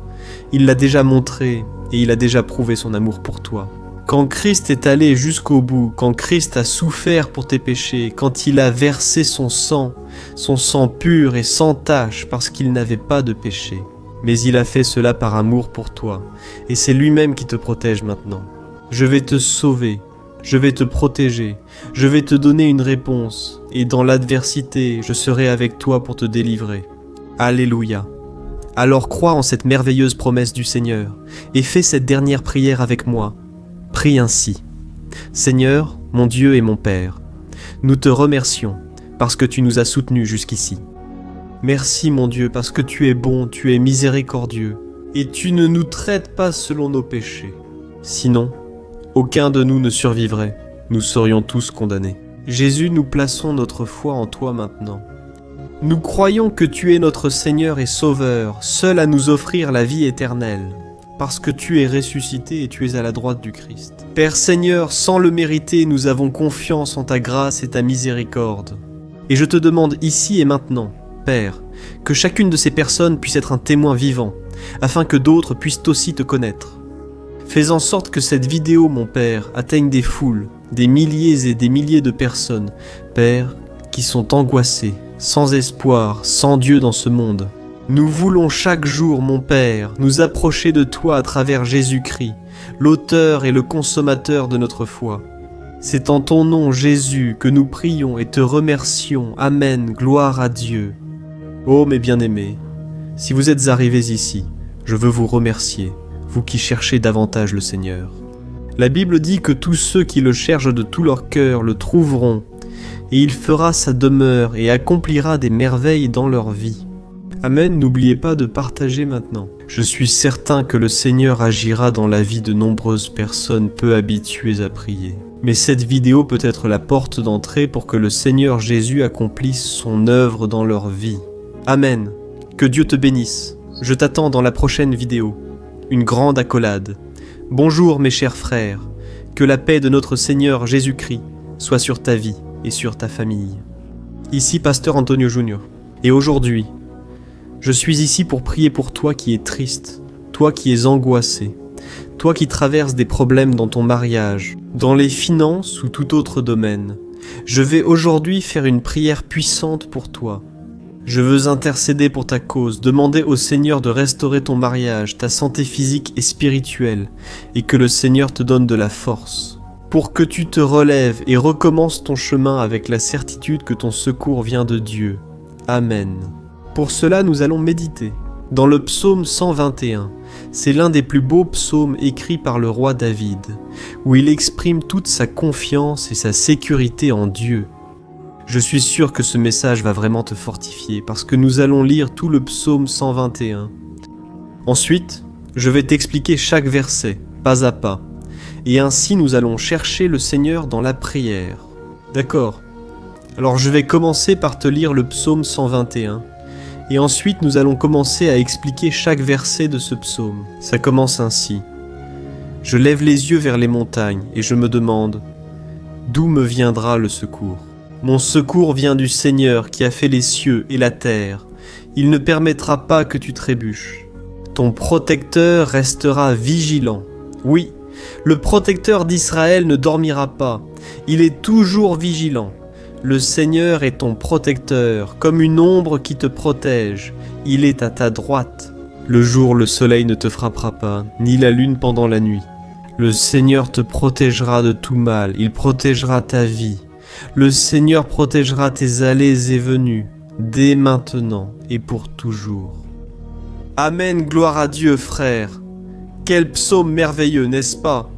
Il l'a déjà montré et il a déjà prouvé son amour pour toi. Quand Christ est allé jusqu'au bout, quand Christ a souffert pour tes péchés, quand il a versé son sang pur et sans tache parce qu'il n'avait pas de péché, mais il a fait cela par amour pour toi, et c'est lui-même qui te protège maintenant. Je vais te sauver, je vais te protéger, je vais te donner une réponse, et dans l'adversité, je serai avec toi pour te délivrer. Alléluia. Alors crois en cette merveilleuse promesse du Seigneur, et fais cette dernière prière avec moi. Prie ainsi. Seigneur, mon Dieu et mon Père, nous te remercions parce que tu nous as soutenus jusqu'ici. Merci mon Dieu parce que tu es bon, tu es miséricordieux et tu ne nous traites pas selon nos péchés. Sinon, aucun de nous ne survivrait. nous serions tous condamnés. Jésus, nous plaçons notre foi en toi maintenant. Nous croyons que tu es notre Seigneur et Sauveur, seul à nous offrir la vie éternelle, parce que tu es ressuscité et tu es à la droite du Christ. Père Seigneur, sans le mériter, nous avons confiance en ta grâce et ta miséricorde. Et je te demande ici et maintenant, Père, que chacune de ces personnes puisse être un témoin vivant, afin que d'autres puissent aussi te connaître. Fais en sorte que cette vidéo, mon Père, atteigne des foules, des milliers et des milliers de personnes, Père, qui sont angoissées, sans espoir, sans Dieu dans ce monde. Nous voulons chaque jour, mon Père, nous approcher de toi à travers Jésus-Christ, l'auteur et le consommateur de notre foi. C'est en ton nom, Jésus, que nous prions et te remercions. Amen, gloire à Dieu. Oh mes bien-aimés, si vous êtes arrivés ici, je veux vous remercier, vous qui cherchez davantage le Seigneur. La Bible dit que tous ceux qui le cherchent de tout leur cœur le trouveront, et il fera sa demeure et accomplira des merveilles dans leur vie. Amen, n'oubliez pas de partager maintenant. Je suis certain que le Seigneur agira dans la vie de nombreuses personnes peu habituées à prier. Mais cette vidéo peut être la porte d'entrée pour que le Seigneur Jésus accomplisse son œuvre dans leur vie. Amen. Que Dieu te bénisse. Je t'attends dans la prochaine vidéo. Une grande accolade. Bonjour mes chers frères. Que la paix de notre Seigneur Jésus-Christ soit sur ta vie et sur ta famille. Ici Pasteur Antonio Junior. Et aujourd'hui, je suis ici pour prier pour toi qui es triste, toi qui es angoissé, toi qui traverses des problèmes dans ton mariage, dans les finances ou tout autre domaine. Je vais aujourd'hui faire une prière puissante pour toi. Je veux intercéder pour ta cause, demander au Seigneur de restaurer ton mariage, ta santé physique et spirituelle, et que le Seigneur te donne de la force, pour que tu te relèves et recommences ton chemin avec la certitude que ton secours vient de Dieu. Amen. Pour cela, nous allons méditer dans le psaume 121. C'est l'un des plus beaux psaumes écrits par le roi David, où il exprime toute sa confiance et sa sécurité en Dieu. Je suis sûr que ce message va vraiment te fortifier, parce que nous allons lire tout le psaume 121. Ensuite, je vais t'expliquer chaque verset, pas à pas, et ainsi nous allons chercher le Seigneur dans la prière. D'accord? Alors je vais commencer par te lire le psaume 121, et ensuite nous allons commencer à expliquer chaque verset de ce psaume. Ça commence ainsi. Je lève les yeux vers les montagnes, et je me demande, d'où me viendra le secours? Mon secours vient du Seigneur qui a fait les cieux et la terre. Il ne permettra pas que tu trébuches. Ton protecteur restera vigilant. Oui, le protecteur d'Israël ne dormira pas. Il est toujours vigilant. Le Seigneur est ton protecteur, comme une ombre qui te protège. Il est à ta droite. Le jour, le soleil ne te frappera pas, ni la lune pendant la nuit. Le Seigneur te protégera de tout mal. Il protégera ta vie. Le Seigneur protégera tes allées et venues, dès maintenant et pour toujours. Amen, gloire à Dieu, frère. Quel psaume merveilleux, n'est-ce pas?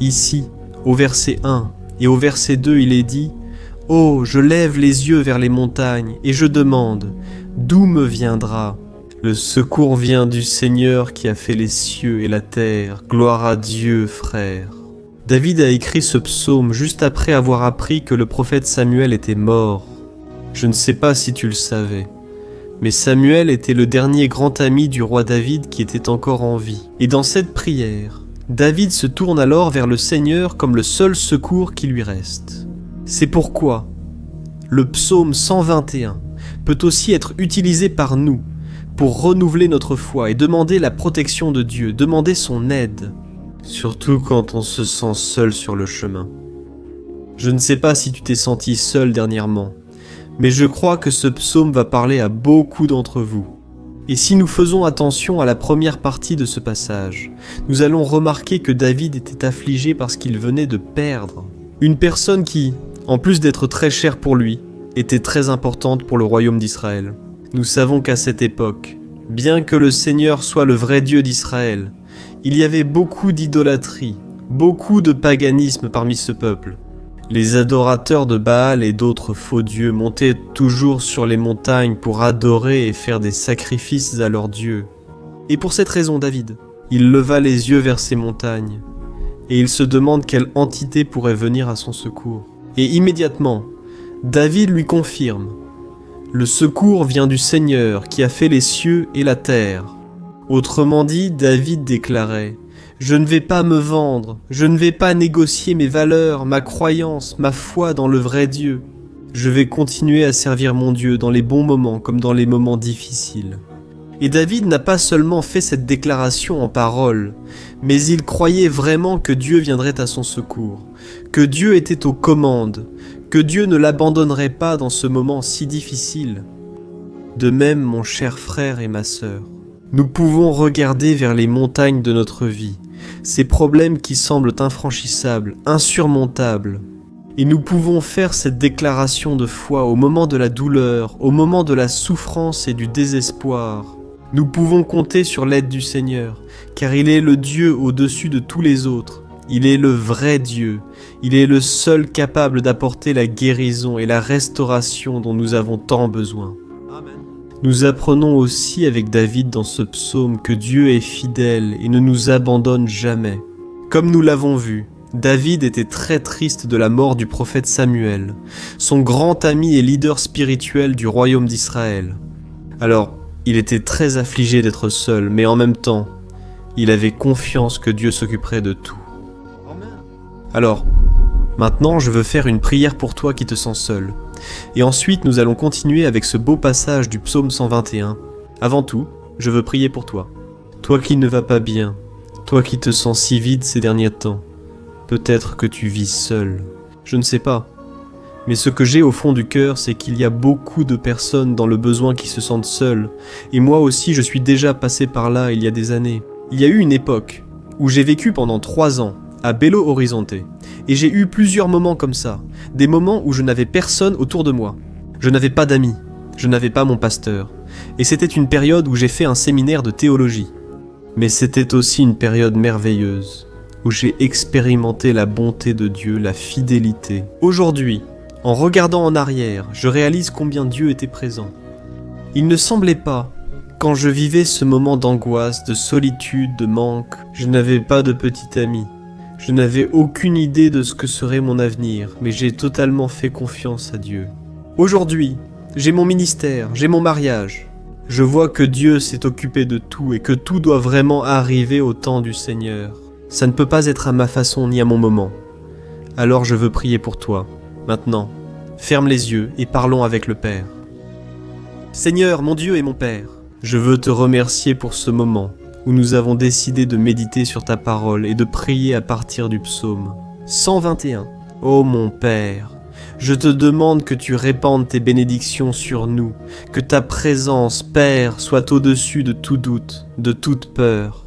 Ici, au verset 1 et au verset 2, il est dit « Oh, je lève les yeux vers les montagnes et je demande, d'où me viendra? Le secours vient du Seigneur qui a fait les cieux et la terre. Gloire à Dieu, frère. » David a écrit ce psaume juste après avoir appris que le prophète Samuel était mort. Je ne sais pas si tu le savais, mais Samuel était le dernier grand ami du roi David qui était encore en vie. Et dans cette prière, David se tourne alors vers le Seigneur comme le seul secours qui lui reste. C'est pourquoi le psaume 121 peut aussi être utilisé par nous pour renouveler notre foi et demander la protection de Dieu, demander son aide. Surtout quand on se sent seul sur le chemin. Je ne sais pas si tu t'es senti seul dernièrement, mais je crois que ce psaume va parler à beaucoup d'entre vous. Et si nous faisons attention à la première partie de ce passage, nous allons remarquer que David était affligé parce qu'il venait de perdre une personne qui, en plus d'être très chère pour lui, était très importante pour le royaume d'Israël. Nous savons qu'à cette époque, bien que le Seigneur soit le vrai Dieu d'Israël, il y avait beaucoup d'idolâtrie, beaucoup de paganisme parmi ce peuple. Les adorateurs de Baal et d'autres faux dieux montaient toujours sur les montagnes pour adorer et faire des sacrifices à leurs dieux. Et pour cette raison, David, il leva les yeux vers ces montagnes, et il se demande quelle entité pourrait venir à son secours. Et immédiatement, David lui confirme « Le secours vient du Seigneur qui a fait les cieux et la terre ». Autrement dit, David déclarait « Je ne vais pas me vendre, je ne vais pas négocier mes valeurs, ma croyance, ma foi dans le vrai Dieu. Je vais continuer à servir mon Dieu dans les bons moments comme dans les moments difficiles. » Et David n'a pas seulement fait cette déclaration en paroles, mais il croyait vraiment que Dieu viendrait à son secours, que Dieu était aux commandes, que Dieu ne l'abandonnerait pas dans ce moment si difficile. De même, mon cher frère et ma sœur, nous pouvons regarder vers les montagnes de notre vie, ces problèmes qui semblent infranchissables, insurmontables, et nous pouvons faire cette déclaration de foi au moment de la douleur, au moment de la souffrance et du désespoir. Nous pouvons compter sur l'aide du Seigneur, car il est le Dieu au-dessus de tous les autres. Il est le vrai Dieu. Il est le seul capable d'apporter la guérison et la restauration dont nous avons tant besoin. Amen. Nous apprenons aussi avec David dans ce psaume que Dieu est fidèle et ne nous abandonne jamais. Comme nous l'avons vu, David était très triste de la mort du prophète Samuel, son grand ami et leader spirituel du royaume d'Israël. Alors, il était très affligé d'être seul, mais en même temps, il avait confiance que Dieu s'occuperait de tout. Alors, maintenant je veux faire une prière pour toi qui te sens seul. Et ensuite nous allons continuer avec ce beau passage du psaume 121. Avant tout, je veux prier pour toi. Toi qui ne vas pas bien, toi qui te sens si vide ces derniers temps. Peut-être que tu vis seul. Je ne sais pas. Mais ce que j'ai au fond du cœur, c'est qu'il y a beaucoup de personnes dans le besoin qui se sentent seules. Et moi aussi, je suis déjà passé par là il y a des années. Il y a eu une époque où j'ai vécu pendant 3 ans à Belo Horizonte. Et j'ai eu plusieurs moments comme ça. Des moments où je n'avais personne autour de moi. Je n'avais pas d'amis. Je n'avais pas mon pasteur. Et c'était une période où j'ai fait un séminaire de théologie. Mais c'était aussi une période merveilleuse, où j'ai expérimenté la bonté de Dieu, la fidélité. Aujourd'hui, en regardant en arrière, je réalise combien Dieu était présent. Il ne semblait pas, quand je vivais ce moment d'angoisse, de solitude, de manque, je n'avais pas de petit ami. Je n'avais aucune idée de ce que serait mon avenir, mais j'ai totalement fait confiance à Dieu. Aujourd'hui, j'ai mon ministère, j'ai mon mariage. Je vois que Dieu s'est occupé de tout et que tout doit vraiment arriver au temps du Seigneur. Ça ne peut pas être à ma façon ni à mon moment. Alors je veux prier pour toi. Maintenant, ferme les yeux et parlons avec le Père. Seigneur, mon Dieu et mon Père, je veux te remercier pour ce moment où nous avons décidé de méditer sur ta parole et de prier à partir du psaume 121. Ô mon Père, je te demande que tu répandes tes bénédictions sur nous, que ta présence, Père, soit au-dessus de tout doute, de toute peur.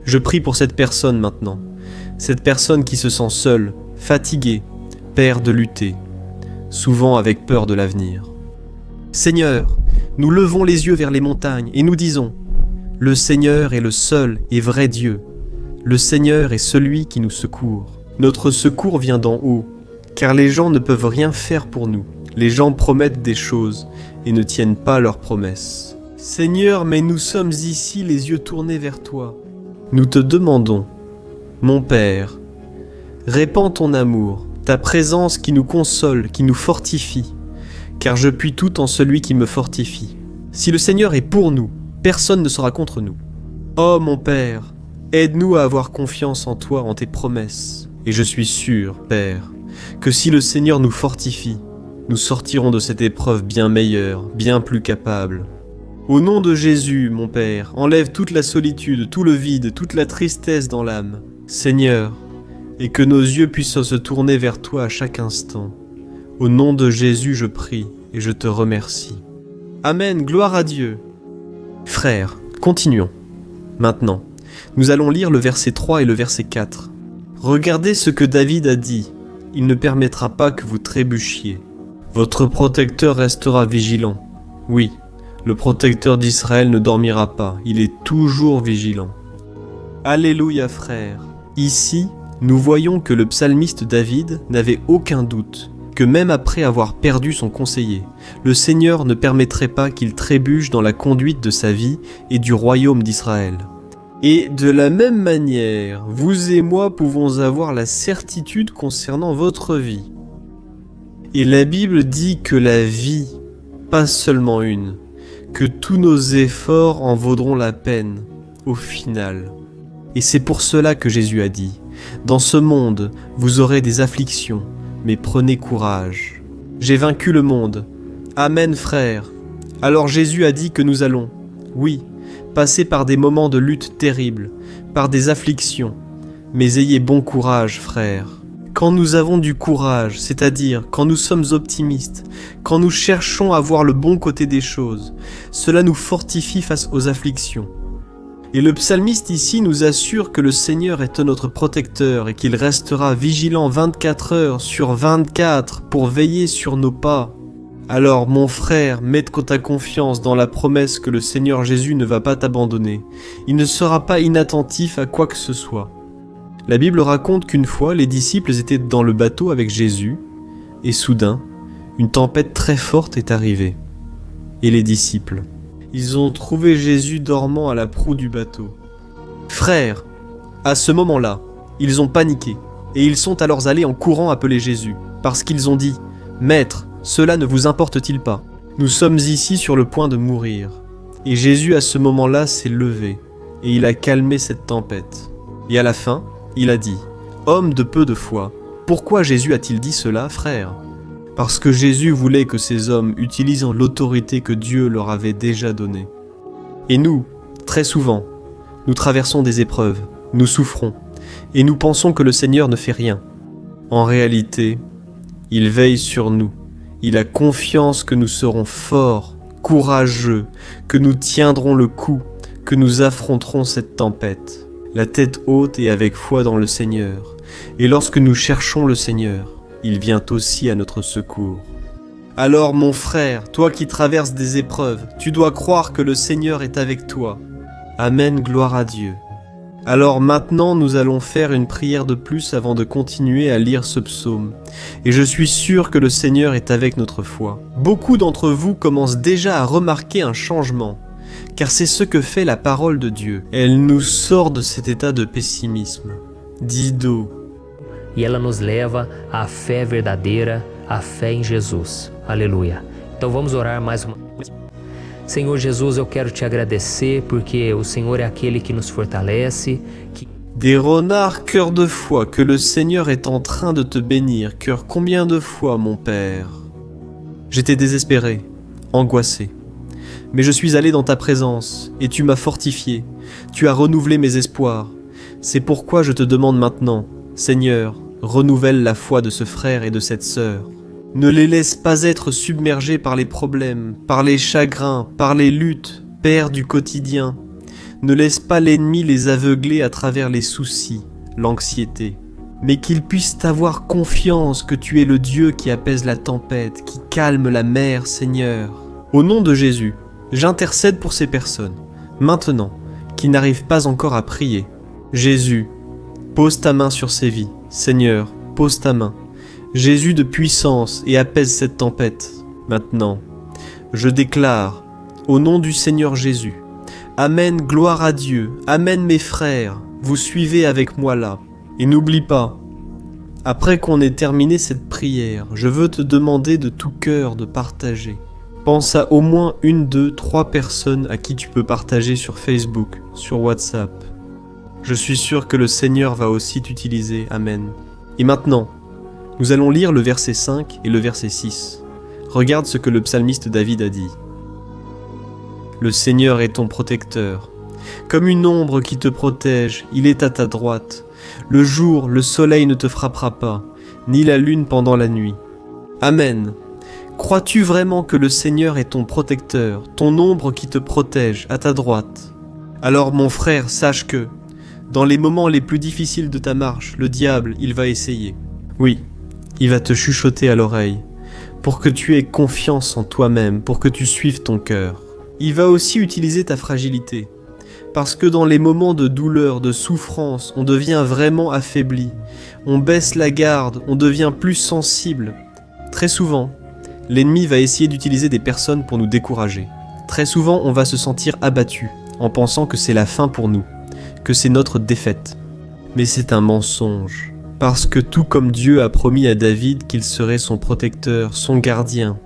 Je prie pour cette personne maintenant, cette personne qui se sent seule, fatiguée, Père, de lutter, souvent avec peur de l'avenir. Seigneur, nous levons les yeux vers les montagnes et nous disons « Le Seigneur est le seul et vrai Dieu. Le Seigneur est celui qui nous secourt. Notre secours vient d'en haut, car les gens ne peuvent rien faire pour nous. Les gens promettent des choses et ne tiennent pas leurs promesses. Seigneur, mais nous sommes ici les yeux tournés vers toi. Nous te demandons, mon Père, répands ton amour, ta présence qui nous console, qui nous fortifie, car je puis tout en celui qui me fortifie. Si le Seigneur est pour nous, personne ne sera contre nous. Oh mon Père, aide-nous à avoir confiance en toi, en tes promesses. Et je suis sûr, Père, que si le Seigneur nous fortifie, nous sortirons de cette épreuve bien meilleure, bien plus capable. Au nom de Jésus, mon Père, enlève toute la solitude, tout le vide, toute la tristesse dans l'âme. Seigneur, et que nos yeux puissent se tourner vers toi à chaque instant. Au nom de Jésus, je prie et je te remercie. Amen, gloire à Dieu. Frères, continuons. Maintenant, nous allons lire le verset 3 et le verset 4. Regardez ce que David a dit. Il ne permettra pas que vous trébuchiez. Votre protecteur restera vigilant. Oui, le protecteur d'Israël ne dormira pas. Il est toujours vigilant. Alléluia, frères. Ici, nous voyons que le psalmiste David n'avait aucun doute que même après avoir perdu son conseiller, le Seigneur ne permettrait pas qu'il trébuche dans la conduite de sa vie et du royaume d'Israël. Et de la même manière, vous et moi pouvons avoir la certitude concernant votre vie. Et la Bible dit que la vie, pas seulement une, que tous nos efforts en vaudront la peine, au final. Et c'est pour cela que Jésus a dit, « Dans ce monde, vous aurez des afflictions, mais prenez courage. J'ai vaincu le monde. Amen, frère. » Alors Jésus a dit que nous allons, oui, passer par des moments de lutte terribles, par des afflictions, mais ayez bon courage, frère. Quand nous avons du courage, c'est-à-dire quand nous sommes optimistes, quand nous cherchons à voir le bon côté des choses, cela nous fortifie face aux afflictions. Et le psalmiste ici nous assure que le Seigneur est notre protecteur et qu'il restera vigilant 24 heures sur 24 pour veiller sur nos pas. Alors mon frère, mets ta confiance dans la promesse que le Seigneur Jésus ne va pas t'abandonner. Il ne sera pas inattentif à quoi que ce soit. La Bible raconte qu'une fois, les disciples étaient dans le bateau avec Jésus, et soudain, une tempête très forte est arrivée. Et les disciples, ils ont trouvé Jésus dormant à la proue du bateau. Frères, à ce moment-là, ils ont paniqué, et ils sont alors allés en courant appeler Jésus, parce qu'ils ont dit « Maître, cela ne vous importe-t-il pas? Nous sommes ici sur le point de mourir. » Et Jésus à ce moment-là s'est levé, et il a calmé cette tempête. Et à la fin, il a dit « Homme de peu de foi, pourquoi Jésus a-t-il dit cela, frère ?» Parce que Jésus voulait que ces hommes utilisent l'autorité que Dieu leur avait déjà donnée. Et nous, très souvent, nous traversons des épreuves, nous souffrons, et nous pensons que le Seigneur ne fait rien. En réalité, il veille sur nous. Il a confiance que nous serons forts, courageux, que nous tiendrons le coup, que nous affronterons cette tempête, la tête haute et avec foi dans le Seigneur. Et lorsque nous cherchons le Seigneur, il vient aussi à notre secours. Alors mon frère, toi qui traverses des épreuves, tu dois croire que le Seigneur est avec toi. Amen, gloire à Dieu. Alors maintenant nous allons faire une prière de plus avant de continuer à lire ce psaume. Et je suis sûr que le Seigneur est avec notre foi. Beaucoup d'entre vous commencent déjà à remarquer un changement, car c'est ce que fait la parole de Dieu. Elle nous sort de cet état de pessimisme, d'ido. E ela nos leva à fé verdadeira, à fé em Jesus. Aleluia. Então vamos orar mais uma vez. Senhor Jesus, eu quero te agradecer porque o Senhor é aquele que nos fortalece. Des renards, cœur de foi, que le Seigneur est en train de te bénir. Cœur, combien de fois, mon Père? J'étais désespéré, angoissé. Mais je suis allé dans ta présence et tu m'as fortifié. Tu as renouvelé mes espoirs. C'est pourquoi je te demande maintenant, Seigneur, renouvelle la foi de ce frère et de cette sœur. Ne les laisse pas être submergés par les problèmes, par les chagrins, par les luttes, Père du quotidien. Ne laisse pas l'ennemi les aveugler à travers les soucis, l'anxiété. Mais qu'ils puissent avoir confiance que tu es le Dieu qui apaise la tempête, qui calme la mer, Seigneur. Au nom de Jésus, j'intercède pour ces personnes, maintenant, qui n'arrivent pas encore à prier. Jésus, pose ta main sur ces vies. Seigneur, pose ta main. Jésus de puissance et apaise cette tempête. Maintenant, je déclare, au nom du Seigneur Jésus, Amen, gloire à Dieu. Amen, mes frères. Vous suivez avec moi là. Et n'oublie pas, après qu'on ait terminé cette prière, je veux te demander de tout cœur de partager. Pense à au moins 1, 2, 3 personnes à qui tu peux partager sur Facebook, sur WhatsApp. Je suis sûr que le Seigneur va aussi t'utiliser. Amen. Et maintenant, nous allons lire le verset 5 et le verset 6. Regarde ce que le psalmiste David a dit. Le Seigneur est ton protecteur. Comme une ombre qui te protège, il est à ta droite. Le jour, le soleil ne te frappera pas, ni la lune pendant la nuit. Amen. Crois-tu vraiment que le Seigneur est ton protecteur, ton ombre qui te protège, à ta droite? Alors mon frère, sache que, dans les moments les plus difficiles de ta marche, le diable, il va essayer. Oui, il va te chuchoter à l'oreille, pour que tu aies confiance en toi-même, pour que tu suives ton cœur. Il va aussi utiliser ta fragilité, parce que dans les moments de douleur, de souffrance, on devient vraiment affaibli, on baisse la garde, on devient plus sensible. Très souvent, l'ennemi va essayer d'utiliser des personnes pour nous décourager. Très souvent, on va se sentir abattu, en pensant que c'est la fin pour nous, que c'est notre défaite. Mais c'est un mensonge, parce que tout comme Dieu a promis à David qu'il serait son protecteur, son gardien,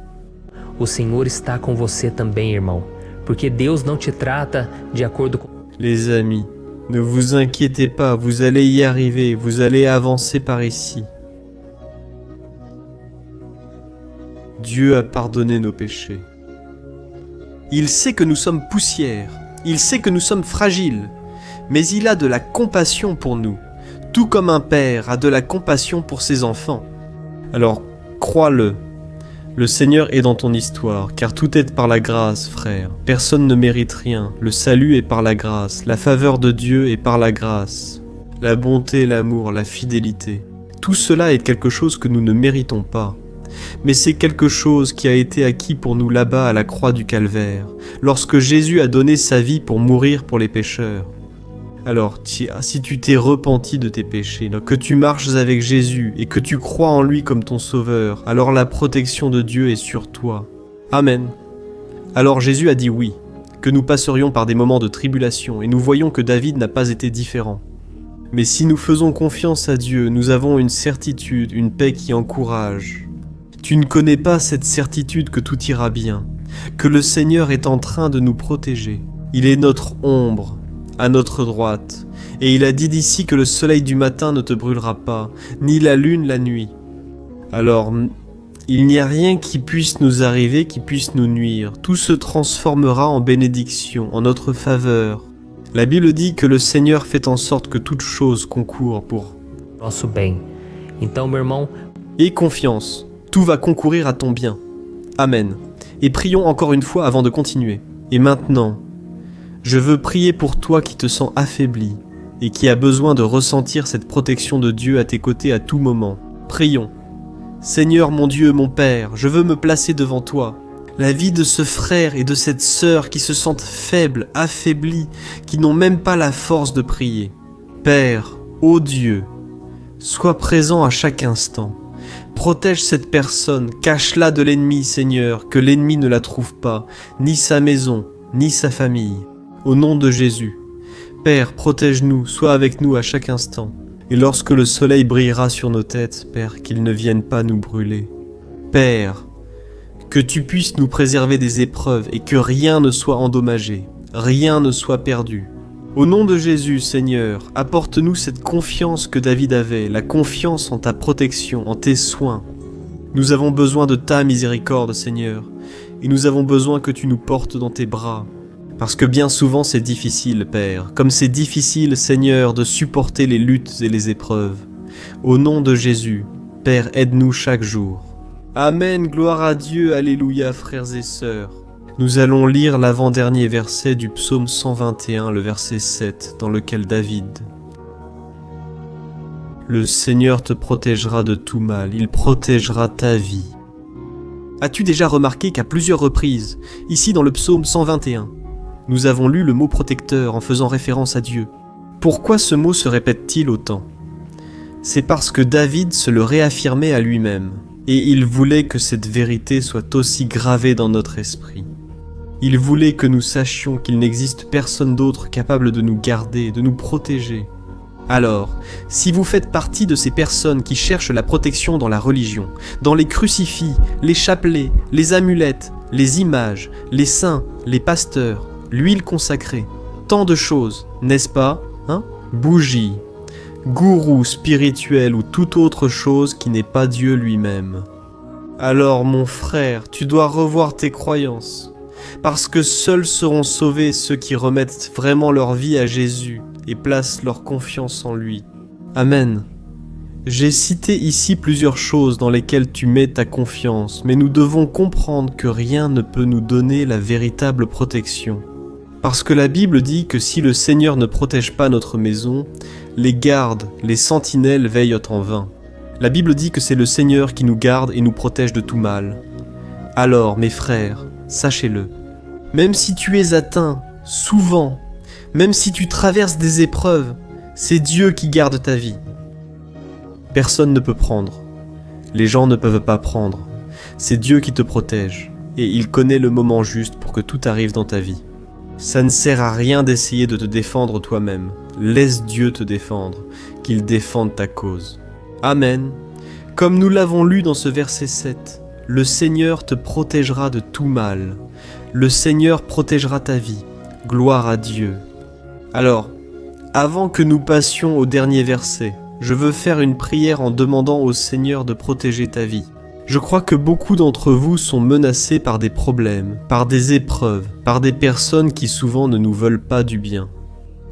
O Senhor está com você também, irmão, porque Deus não te trata de acordo com... les amis, ne vous inquiétez pas, vous allez y arriver, vous allez avancer par ici. Dieu a pardonné nos péchés. Il sait que nous sommes poussière, il sait que nous sommes fragiles, mais il a de la compassion pour nous, tout comme un père a de la compassion pour ses enfants. Alors, crois-le. Le Seigneur est dans ton histoire, car tout est par la grâce, frère. Personne ne mérite rien. Le salut est par la grâce. La faveur de Dieu est par la grâce. La bonté, l'amour, la fidélité. Tout cela est quelque chose que nous ne méritons pas. Mais c'est quelque chose qui a été acquis pour nous là-bas à la croix du Calvaire, lorsque Jésus a donné sa vie pour mourir pour les pécheurs. Alors, si tu t'es repenti de tes péchés, que tu marches avec Jésus et que tu crois en lui comme ton sauveur, alors la protection de Dieu est sur toi. Amen. Alors Jésus a dit oui, que nous passerions par des moments de tribulation, et nous voyons que David n'a pas été différent. Mais si nous faisons confiance à Dieu, nous avons une certitude, une paix qui encourage. Tu ne connais pas cette certitude que tout ira bien, que le Seigneur est en train de nous protéger. Il est notre ombre, à notre droite, et il a dit d'ici que le soleil du matin ne te brûlera pas, ni la lune la nuit. Alors, il n'y a rien qui puisse nous arriver, qui puisse nous nuire. Tout se transformera en bénédiction, en notre faveur. La Bible dit que le Seigneur fait en sorte que toute chose concourt pour nosso bem. Então, meu irmão, aie confiance, tout va concourir à ton bien. Amen. Et prions encore une fois avant de continuer. Et maintenant, je veux prier pour toi qui te sens affaibli et qui a besoin de ressentir cette protection de Dieu à tes côtés à tout moment. Prions. Seigneur mon Dieu, mon Père, je veux me placer devant toi. La vie de ce frère et de cette sœur qui se sentent faibles, affaiblis, qui n'ont même pas la force de prier. Père, ô Dieu, sois présent à chaque instant. Protège cette personne, cache-la de l'ennemi, Seigneur, que l'ennemi ne la trouve pas, ni sa maison, ni sa famille. Au nom de Jésus. Père, protège-nous, sois avec nous à chaque instant. Et lorsque le soleil brillera sur nos têtes, Père, qu'il ne vienne pas nous brûler. Père, que tu puisses nous préserver des épreuves et que rien ne soit endommagé, rien ne soit perdu. Au nom de Jésus, Seigneur, apporte-nous cette confiance que David avait, la confiance en ta protection, en tes soins. Nous avons besoin de ta miséricorde, Seigneur, et nous avons besoin que tu nous portes dans tes bras. Parce que bien souvent c'est difficile, Père, comme c'est difficile, Seigneur, de supporter les luttes et les épreuves. Au nom de Jésus, Père, aide-nous chaque jour. Amen, gloire à Dieu, alléluia, frères et sœurs. Nous allons lire l'avant-dernier verset du psaume 121, le verset 7, dans lequel David: Le Seigneur te protégera de tout mal, il protégera ta vie. As-tu déjà remarqué qu'à plusieurs reprises, ici dans le psaume 121, nous avons lu le mot protecteur en faisant référence à Dieu? Pourquoi ce mot se répète-t-il autant? C'est parce que David se le réaffirmait à lui-même, et il voulait que cette vérité soit aussi gravée dans notre esprit. Il voulait que nous sachions qu'il n'existe personne d'autre capable de nous garder, de nous protéger. Alors, si vous faites partie de ces personnes qui cherchent la protection dans la religion, dans les crucifix, les chapelets, les amulettes, les images, les saints, les pasteurs, l'huile consacrée, tant de choses, n'est-ce pas, hein? Bougies, gourous spirituels ou toute autre chose qui n'est pas Dieu lui-même. Alors mon frère, tu dois revoir tes croyances, parce que seuls seront sauvés ceux qui remettent vraiment leur vie à Jésus et placent leur confiance en lui. Amen. J'ai cité ici plusieurs choses dans lesquelles tu mets ta confiance, mais nous devons comprendre que rien ne peut nous donner la véritable protection. Parce que la Bible dit que si le Seigneur ne protège pas notre maison, les gardes, les sentinelles veillent en vain. La Bible dit que c'est le Seigneur qui nous garde et nous protège de tout mal. Alors, mes frères, sachez-le, même si tu es atteint, souvent, même si tu traverses des épreuves, c'est Dieu qui garde ta vie. Personne ne peut prendre. Les gens ne peuvent pas prendre. C'est Dieu qui te protège, et il connaît le moment juste pour que tout arrive dans ta vie. Ça ne sert à rien d'essayer de te défendre toi-même. Laisse Dieu te défendre, qu'il défende ta cause. Amen. Comme nous l'avons lu dans ce verset 7, le Seigneur te protégera de tout mal. Le Seigneur protégera ta vie. Gloire à Dieu. Alors, avant que nous passions au dernier verset, je veux faire une prière en demandant au Seigneur de protéger ta vie. Je crois que beaucoup d'entre vous sont menacés par des problèmes, par des épreuves, par des personnes qui souvent ne nous veulent pas du bien.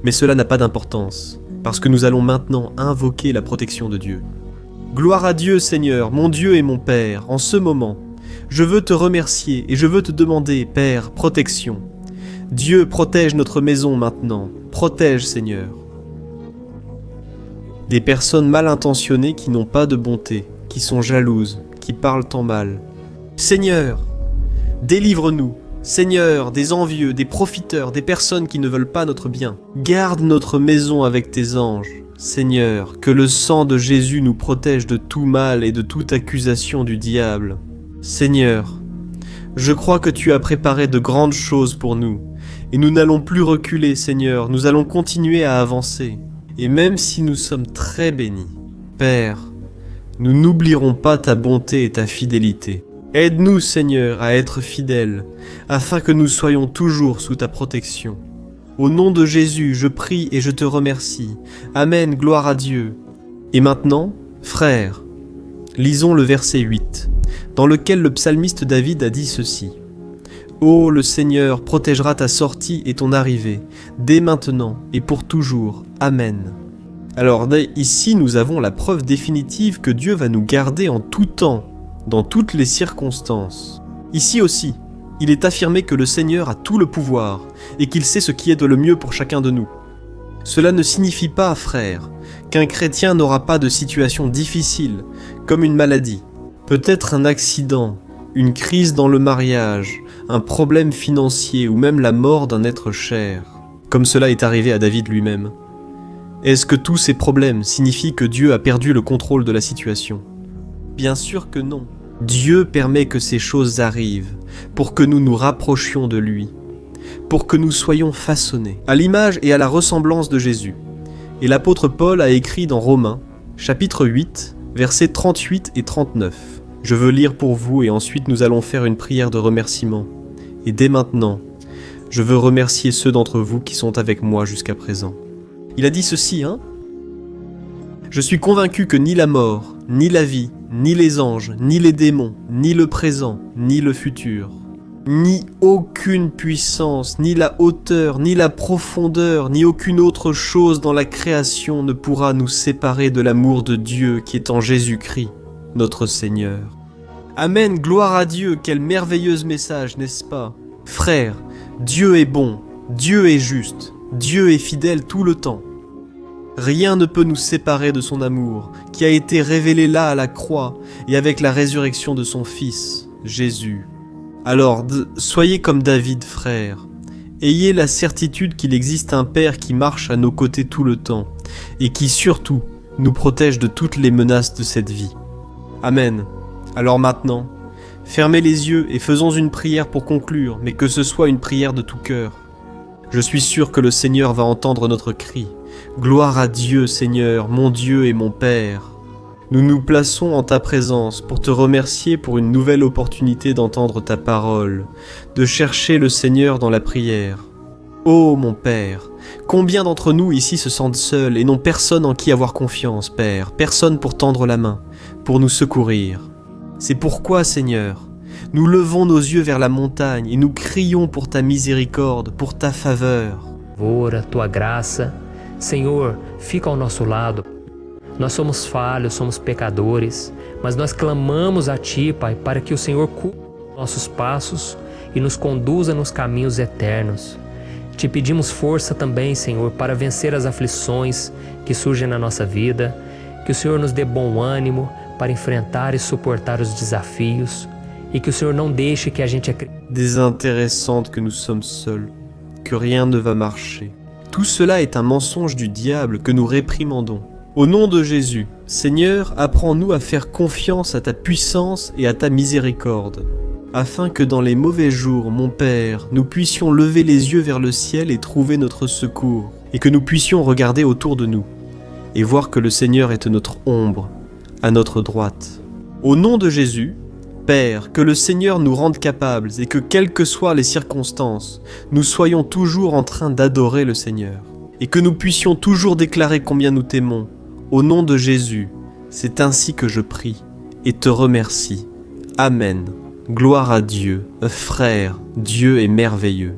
Mais cela n'a pas d'importance, parce que nous allons maintenant invoquer la protection de Dieu. Gloire à Dieu, Seigneur, mon Dieu et mon Père, en ce moment. Je veux te remercier et je veux te demander, Père, protection. Dieu, protège notre maison maintenant. Protège, Seigneur. Des personnes mal intentionnées qui n'ont pas de bonté, qui sont jalouses, qui parlent en mal. Seigneur, délivre-nous. Seigneur, des envieux, des profiteurs, des personnes qui ne veulent pas notre bien. Garde notre maison avec tes anges. Seigneur, que le sang de Jésus nous protège de tout mal et de toute accusation du diable. Seigneur, je crois que tu as préparé de grandes choses pour nous, et nous n'allons plus reculer, Seigneur, nous allons continuer à avancer. Et même si nous sommes très bénis, Père, nous n'oublierons pas ta bonté et ta fidélité. Aide-nous, Seigneur, à être fidèles, afin que nous soyons toujours sous ta protection. Au nom de Jésus, je prie et je te remercie. Amen, gloire à Dieu. Et maintenant, frères, lisons le verset 8, dans lequel le psalmiste David a dit ceci. « Ô le Seigneur protégera ta sortie et ton arrivée, dès maintenant et pour toujours. Amen. » Alors ici, nous avons la preuve définitive que Dieu va nous garder en tout temps, dans toutes les circonstances. Ici aussi, il est affirmé que le Seigneur a tout le pouvoir et qu'il sait ce qui est de le mieux pour chacun de nous. Cela ne signifie pas, frères, qu'un chrétien n'aura pas de situation difficile, comme une maladie, peut-être un accident, une crise dans le mariage, un problème financier ou même la mort d'un être cher, comme cela est arrivé à David lui-même. Est-ce que tous ces problèmes signifient que Dieu a perdu le contrôle de la situation ? Bien sûr que non. Dieu permet que ces choses arrivent pour que nous nous rapprochions de lui, pour que nous soyons façonnés à l'image et à la ressemblance de Jésus. Et l'apôtre Paul a écrit dans Romains, chapitre 8, versets 38 et 39. Je veux lire pour vous et ensuite nous allons faire une prière de remerciement. Et dès maintenant, je veux remercier ceux d'entre vous qui sont avec moi jusqu'à présent. Il a dit ceci, Je suis convaincu que ni la mort, ni la vie, ni les anges, ni les démons, ni le présent, ni le futur, ni aucune puissance, ni la hauteur, ni la profondeur, ni aucune autre chose dans la création ne pourra nous séparer de l'amour de Dieu qui est en Jésus-Christ, notre Seigneur. Amen, gloire à Dieu, quel merveilleux message, n'est-ce pas ? Frères, Dieu est bon, Dieu est juste, Dieu est fidèle tout le temps. Rien ne peut nous séparer de son amour, qui a été révélé là à la croix et avec la résurrection de son Fils, Jésus. Alors, soyez comme David, frère. Ayez la certitude qu'il existe un Père qui marche à nos côtés tout le temps et qui surtout nous protège de toutes les menaces de cette vie. Amen. Alors maintenant, fermez les yeux et faisons une prière pour conclure, mais que ce soit une prière de tout cœur. Je suis sûr que le Seigneur va entendre notre cri. Gloire à Dieu, Seigneur, mon Dieu et mon Père. Nous nous plaçons en ta présence pour te remercier pour une nouvelle opportunité d'entendre ta parole, de chercher le Seigneur dans la prière. Ô mon Père, combien d'entre nous ici se sentent seuls et n'ont personne en qui avoir confiance, Père, personne pour tendre la main, pour nous secourir. C'est pourquoi, Seigneur, nous levons nos yeux vers la montagne et nous crions pour ta miséricorde, pour ta faveur. Ora, tua graça, Senhor, fica ao nosso lado. Nós somos falhos, somos pecadores, mas nós clamamos a Ti, Pai, para que o Senhor cubra nossos passos e nos conduza nos caminhos eternos. Te pedimos força também, Senhor, para vencer as aflições que surgem na nossa vida, que o Senhor nos dê bom ânimo para enfrentar e suportar os desafios e que o Senhor não deixe que a gente acredite. Désintéressante que nous sommes seuls, que rien ne va marcher. Tout cela est un mensonge du diable que nous réprimandons. Au nom de Jésus, Seigneur, apprends-nous à faire confiance à ta puissance et à ta miséricorde, afin que dans les mauvais jours, mon Père, nous puissions lever les yeux vers le ciel et trouver notre secours. et que nous puissions regarder autour de nous et voir que le Seigneur est notre ombre, à notre droite. Au nom de Jésus, Père, que le Seigneur nous rende capables et que, quelles que soient les circonstances, nous soyons toujours en train d'adorer le Seigneur et que nous puissions toujours déclarer combien nous t'aimons. Au nom de Jésus, c'est ainsi que je prie et te remercie. Amen. Gloire à Dieu. Frères, Dieu est merveilleux.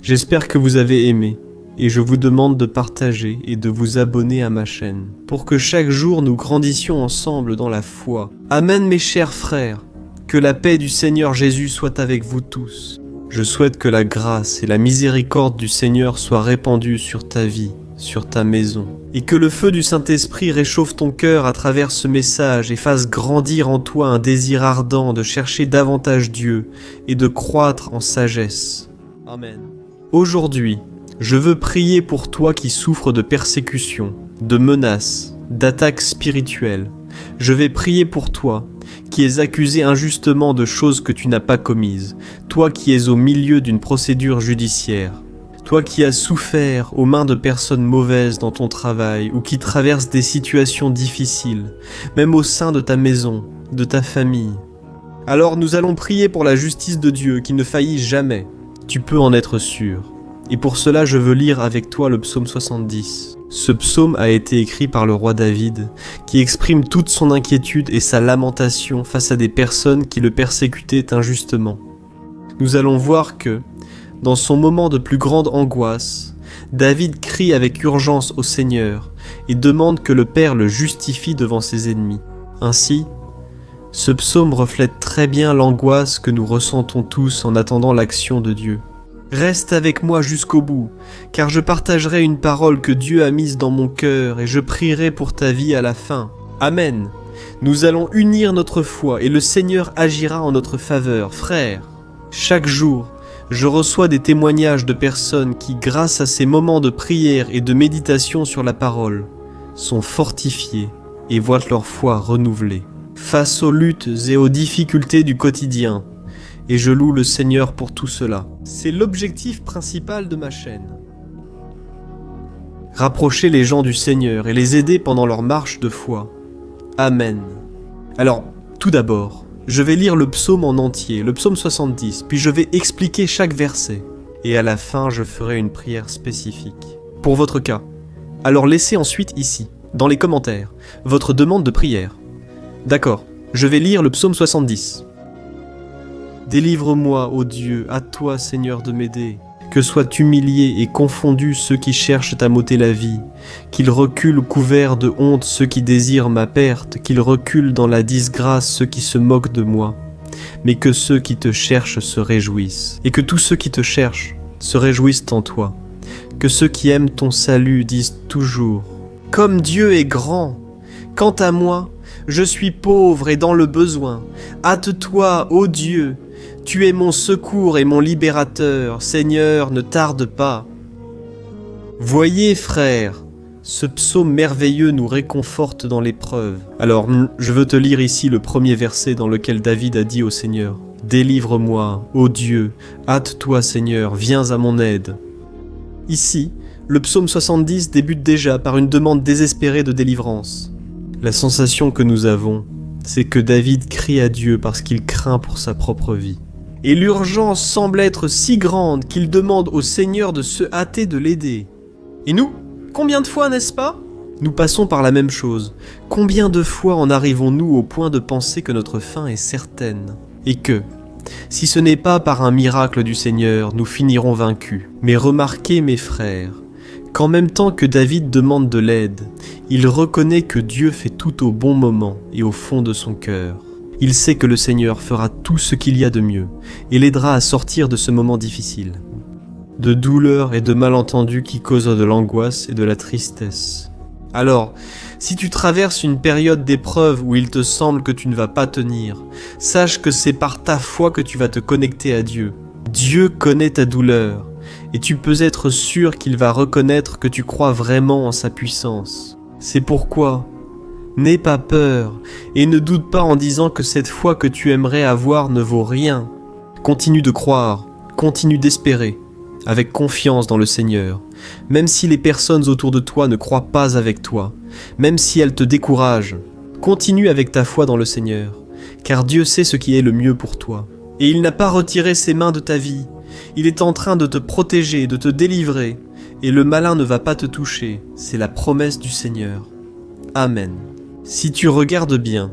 J'espère que vous avez aimé et je vous demande de partager et de vous abonner à ma chaîne pour que chaque jour nous grandissions ensemble dans la foi. Amen mes chers frères. Que la paix du Seigneur Jésus soit avec vous tous. Je souhaite que la grâce et la miséricorde du Seigneur soient répandues sur ta vie, sur ta maison, et que le feu du Saint-Esprit réchauffe ton cœur à travers ce message et fasse grandir en toi un désir ardent de chercher davantage Dieu et de croître en sagesse. Amen. Aujourd'hui, je veux prier pour toi qui souffres de persécutions, de menaces, d'attaques spirituelles. Je vais prier pour toi qui es accusé injustement de choses que tu n'as pas commises, toi qui es au milieu d'une procédure judiciaire, toi qui as souffert aux mains de personnes mauvaises dans ton travail ou qui traverses des situations difficiles, même au sein de ta maison, de ta famille. Alors nous allons prier pour la justice de Dieu qui ne faillit jamais, tu peux en être sûr. Et pour cela je veux lire avec toi le psaume 70. Ce psaume a été écrit par le roi David, qui exprime toute son inquiétude et sa lamentation face à des personnes qui le persécutaient injustement. Nous allons voir que, dans son moment de plus grande angoisse, David crie avec urgence au Seigneur et demande que le Père le justifie devant ses ennemis. Ainsi, ce psaume reflète très bien l'angoisse que nous ressentons tous en attendant l'action de Dieu. Reste avec moi jusqu'au bout, car je partagerai une parole que Dieu a mise dans mon cœur et je prierai pour ta vie à la fin. Amen. Nous allons unir notre foi et le Seigneur agira en notre faveur. Frères, chaque jour, je reçois des témoignages de personnes qui, grâce à ces moments de prière et de méditation sur la parole, sont fortifiées et voient leur foi renouvelée. Face aux luttes et aux difficultés du quotidien, et je loue le Seigneur pour tout cela. C'est l'objectif principal de ma chaîne. Rapprocher les gens du Seigneur et les aider pendant leur marche de foi. Amen. Alors, tout d'abord, je vais lire le psaume en entier, le psaume 70, puis je vais expliquer chaque verset. Et à la fin, je ferai une prière spécifique. Pour votre cas. Alors laissez ensuite ici, dans les commentaires, votre demande de prière. D'accord, je vais lire le psaume 70. Délivre-moi, ô Dieu, à toi, Seigneur, de m'aider. Que soient humiliés et confondus ceux qui cherchent à m'ôter la vie, qu'ils reculent couverts de honte ceux qui désirent ma perte, qu'ils reculent dans la disgrâce ceux qui se moquent de moi, mais que ceux qui te cherchent se réjouissent, et que tous ceux qui te cherchent se réjouissent en toi, que ceux qui aiment ton salut disent toujours « Comme Dieu est grand ! Quant à moi, je suis pauvre et dans le besoin. Hâte-toi, ô Dieu ! Tu es mon secours et mon libérateur, Seigneur, ne tarde pas. » Voyez, frères, ce psaume merveilleux nous réconforte dans l'épreuve. Alors, je veux te lire ici le premier verset dans lequel David a dit au Seigneur « Délivre-moi, ô Dieu, hâte-toi, Seigneur, viens à mon aide. » Ici, le psaume 70 débute déjà par une demande désespérée de délivrance. La sensation que nous avons, c'est que David crie à Dieu parce qu'il craint pour sa propre vie. Et l'urgence semble être si grande qu'il demande au Seigneur de se hâter de l'aider. Et nous, combien de fois, n'est-ce pas? Nous passons par la même chose. Combien de fois en arrivons-nous au point de penser que notre fin est certaine? Et que, si ce n'est pas par un miracle du Seigneur, nous finirons vaincus. Mais remarquez, mes frères, qu'en même temps que David demande de l'aide, il reconnaît que Dieu fait tout au bon moment et au fond de son cœur. Il sait que le Seigneur fera tout ce qu'il y a de mieux et l'aidera à sortir de ce moment difficile, de douleur et de malentendus qui causent de l'angoisse et de la tristesse. Alors, si tu traverses une période d'épreuve où il te semble que tu ne vas pas tenir, sache que c'est par ta foi que tu vas te connecter à Dieu. Dieu connaît ta douleur et tu peux être sûr qu'il va reconnaître que tu crois vraiment en sa puissance. C'est pourquoi, n'aie pas peur et ne doute pas en disant que cette foi que tu aimerais avoir ne vaut rien. Continue de croire, continue d'espérer, avec confiance dans le Seigneur, même si les personnes autour de toi ne croient pas avec toi, même si elles te découragent. Continue avec ta foi dans le Seigneur, car Dieu sait ce qui est le mieux pour toi. Et il n'a pas retiré ses mains de ta vie. Il est en train de te protéger, de te délivrer, et le malin ne va pas te toucher. C'est la promesse du Seigneur. Amen. Si tu regardes bien,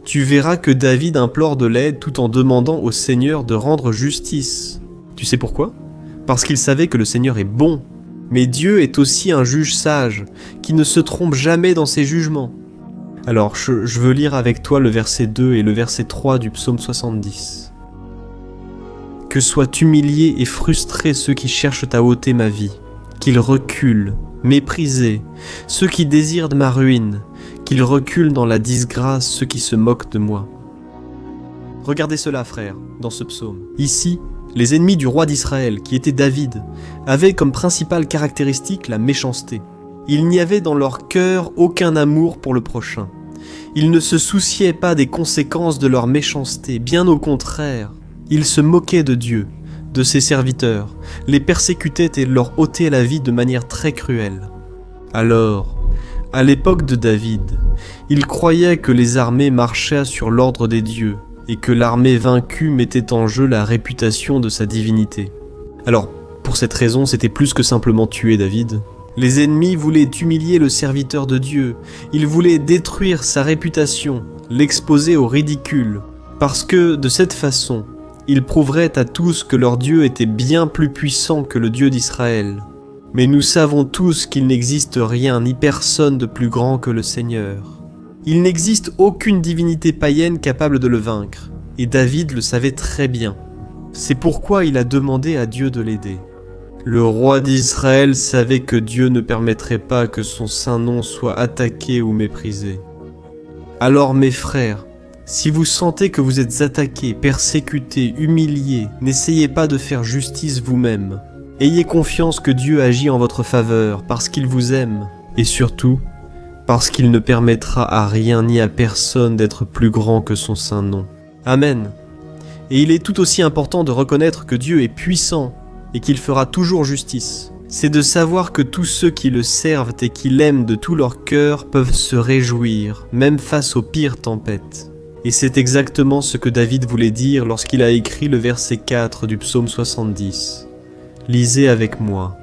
tu verras que David implore de l'aide tout en demandant au Seigneur de rendre justice. Tu sais pourquoi ? Parce qu'il savait que le Seigneur est bon. Mais Dieu est aussi un juge sage, qui ne se trompe jamais dans ses jugements. Alors, je veux lire avec toi le verset 2 et le verset 3 du psaume 70. Que soient humiliés et frustrés ceux qui cherchent à ôter ma vie, qu'ils reculent, méprisés, ceux qui désirent ma ruine, qu'ils reculent dans la disgrâce ceux qui se moquent de moi. Regardez cela, frères, dans ce psaume. Ici, les ennemis du roi d'Israël, qui était David, avaient comme principale caractéristique la méchanceté. Il n'y avait dans leur cœur aucun amour pour le prochain. Ils ne se souciaient pas des conséquences de leur méchanceté, bien au contraire. Ils se moquaient de Dieu, de ses serviteurs, les persécutaient et leur ôtaient la vie de manière très cruelle. Alors, à l'époque de David, il croyait que les armées marchaient sur l'ordre des dieux et que l'armée vaincue mettait en jeu la réputation de sa divinité. Alors, pour cette raison, c'était plus que simplement tuer David. Les ennemis voulaient humilier le serviteur de Dieu, ils voulaient détruire sa réputation, l'exposer au ridicule, parce que, de cette façon, ils prouveraient à tous que leur Dieu était bien plus puissant que le Dieu d'Israël. Mais nous savons tous qu'il n'existe rien ni personne de plus grand que le Seigneur. Il n'existe aucune divinité païenne capable de le vaincre, et David le savait très bien. C'est pourquoi il a demandé à Dieu de l'aider. Le roi d'Israël savait que Dieu ne permettrait pas que son saint nom soit attaqué ou méprisé. Alors mes frères, si vous sentez que vous êtes attaqués, persécutés, humiliés, n'essayez pas de faire justice vous-même. Ayez confiance que Dieu agit en votre faveur parce qu'il vous aime, et surtout, parce qu'il ne permettra à rien ni à personne d'être plus grand que son saint nom. Amen. Et il est tout aussi important de reconnaître que Dieu est puissant et qu'il fera toujours justice. C'est de savoir que tous ceux qui le servent et qui l'aiment de tout leur cœur peuvent se réjouir, même face aux pires tempêtes. Et c'est exactement ce que David voulait dire lorsqu'il a écrit le verset 4 du psaume 70. Lisez avec moi.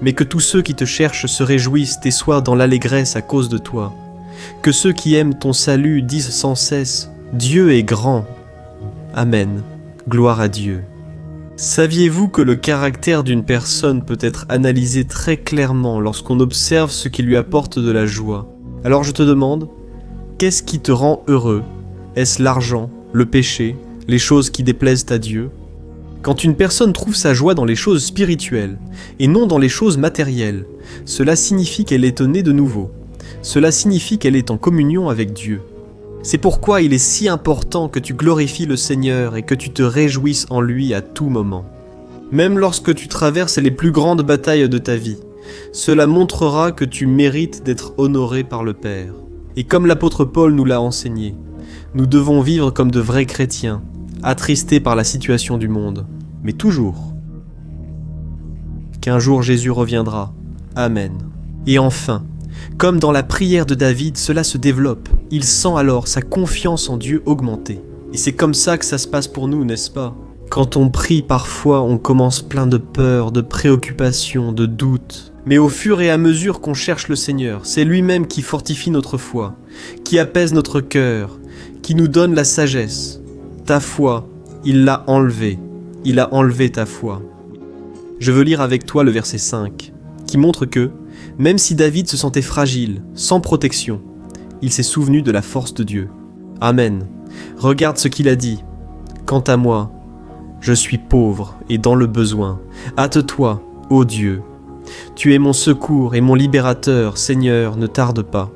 Mais que tous ceux qui te cherchent se réjouissent et soient dans l'allégresse à cause de toi. Que ceux qui aiment ton salut disent sans cesse « Dieu est grand ». Amen. Gloire à Dieu. Saviez-vous que le caractère d'une personne peut être analysé très clairement lorsqu'on observe ce qui lui apporte de la joie? Alors je te demande, qu'est-ce qui te rend heureux? Est-ce l'argent, le péché, les choses qui déplaisent à Dieu? Quand une personne trouve sa joie dans les choses spirituelles et non dans les choses matérielles, cela signifie qu'elle est née de nouveau. Cela signifie qu'elle est en communion avec Dieu. C'est pourquoi il est si important que tu glorifies le Seigneur et que tu te réjouisses en lui à tout moment. Même lorsque tu traverses les plus grandes batailles de ta vie, cela montrera que tu mérites d'être honoré par le Père. Et comme l'apôtre Paul nous l'a enseigné, nous devons vivre comme de vrais chrétiens, attristés par la situation du monde, mais toujours. Qu'un jour Jésus reviendra. Amen. Et enfin, comme dans la prière de David, cela se développe. Il sent alors sa confiance en Dieu augmenter. Et c'est comme ça que ça se passe pour nous, n'est-ce pas? Quand on prie, parfois, on commence plein de peur, de préoccupations, de doutes. Mais au fur et à mesure qu'on cherche le Seigneur, c'est lui-même qui fortifie notre foi, qui apaise notre cœur, qui nous donne la sagesse. Ta foi, il l'a enlevée. Il a enlevé ta foi. Je veux lire avec toi le verset 5, qui montre que, même si David se sentait fragile, sans protection, il s'est souvenu de la force de Dieu. Amen. Regarde ce qu'il a dit. Quant à moi, je suis pauvre et dans le besoin. Hâte-toi, ô Dieu. Tu es mon secours et mon libérateur, Seigneur, ne tarde pas.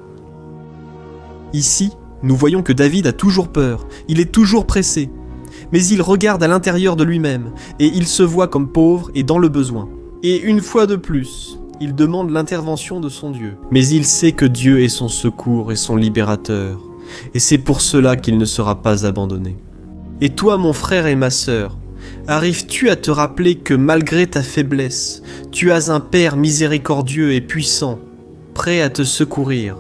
Ici, nous voyons que David a toujours peur, il est toujours pressé. Mais il regarde à l'intérieur de lui-même et il se voit comme pauvre et dans le besoin. Et une fois de plus, il demande l'intervention de son Dieu. Mais il sait que Dieu est son secours et son libérateur. Et c'est pour cela qu'il ne sera pas abandonné. Et toi, mon frère et ma sœur, Arrives-tu à te rappeler que malgré ta faiblesse, tu as un Père miséricordieux et puissant, prêt à te secourir?